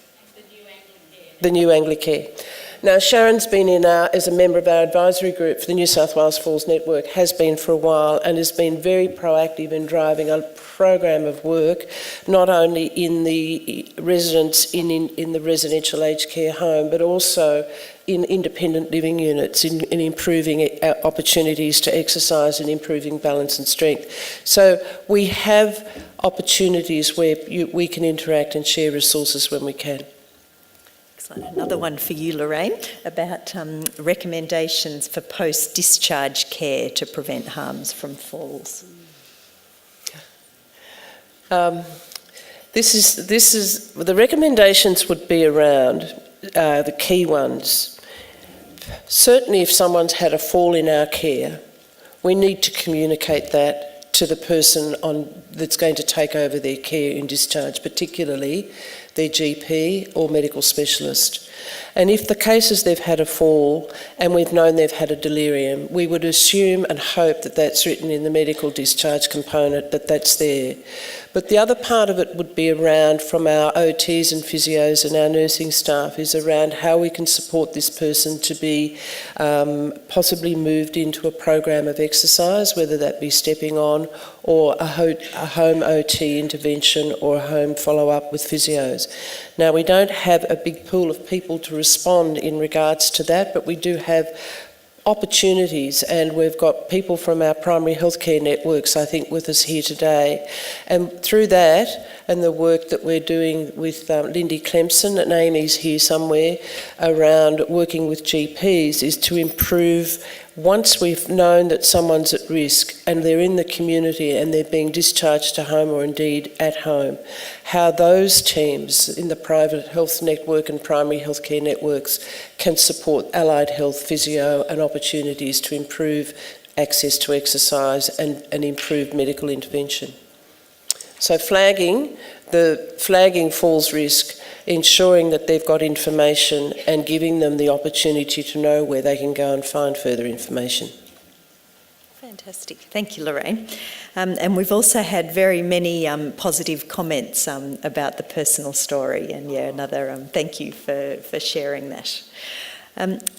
The New Anglicare. Now, Sharon's been as a member of our advisory group for the New South Wales Falls Network, has been for a while, and has been very proactive in driving a program of work, not only in the residents in the residential aged care home, but also in independent living units, in improving opportunities to exercise and improving balance and strength. So we have opportunities where we can interact and share resources when we can. Another one for you, Lorraine, about recommendations for post-discharge care to prevent harms from falls. This is the recommendations would be around the key ones. Certainly, if someone's had a fall in our care, we need to communicate that to the person that's going to take over their care in discharge, particularly their GP or medical specialist. And if the case is they've had a fall and we've known they've had a delirium, we would assume and hope that that's written in the medical discharge component, that that's there. But the other part of it would be around, from our OTs and physios and our nursing staff, is around how we can support this person to be possibly moved into a program of exercise, whether that be stepping on or a home OT intervention or a home follow-up with physios. Now, we don't have a big pool of people to respond in regards to that, but we do have opportunities, and we've got people from our primary healthcare networks, I think, with us here today. And through that and the work that we're doing with Lindy Clemson, and Amy's here somewhere, around working with GPs, is to improve, once we've known that someone's at risk and they're in the community and they're being discharged to home or indeed at home, how those teams in the private health network and primary healthcare networks can support allied health, physio and opportunities to improve access to exercise and improve medical intervention. So flagging falls risk, ensuring that they've got information and giving them the opportunity to know where they can go and find further information. Fantastic. Thank you, Lorraine. And we've also had very many positive comments about the personal story, and another thank you for sharing that.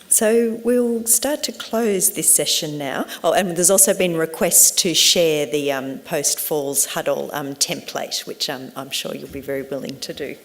So we'll start to close this session now. Oh, and there's also been requests to share the post-falls huddle template, which I'm sure you'll be very willing to do.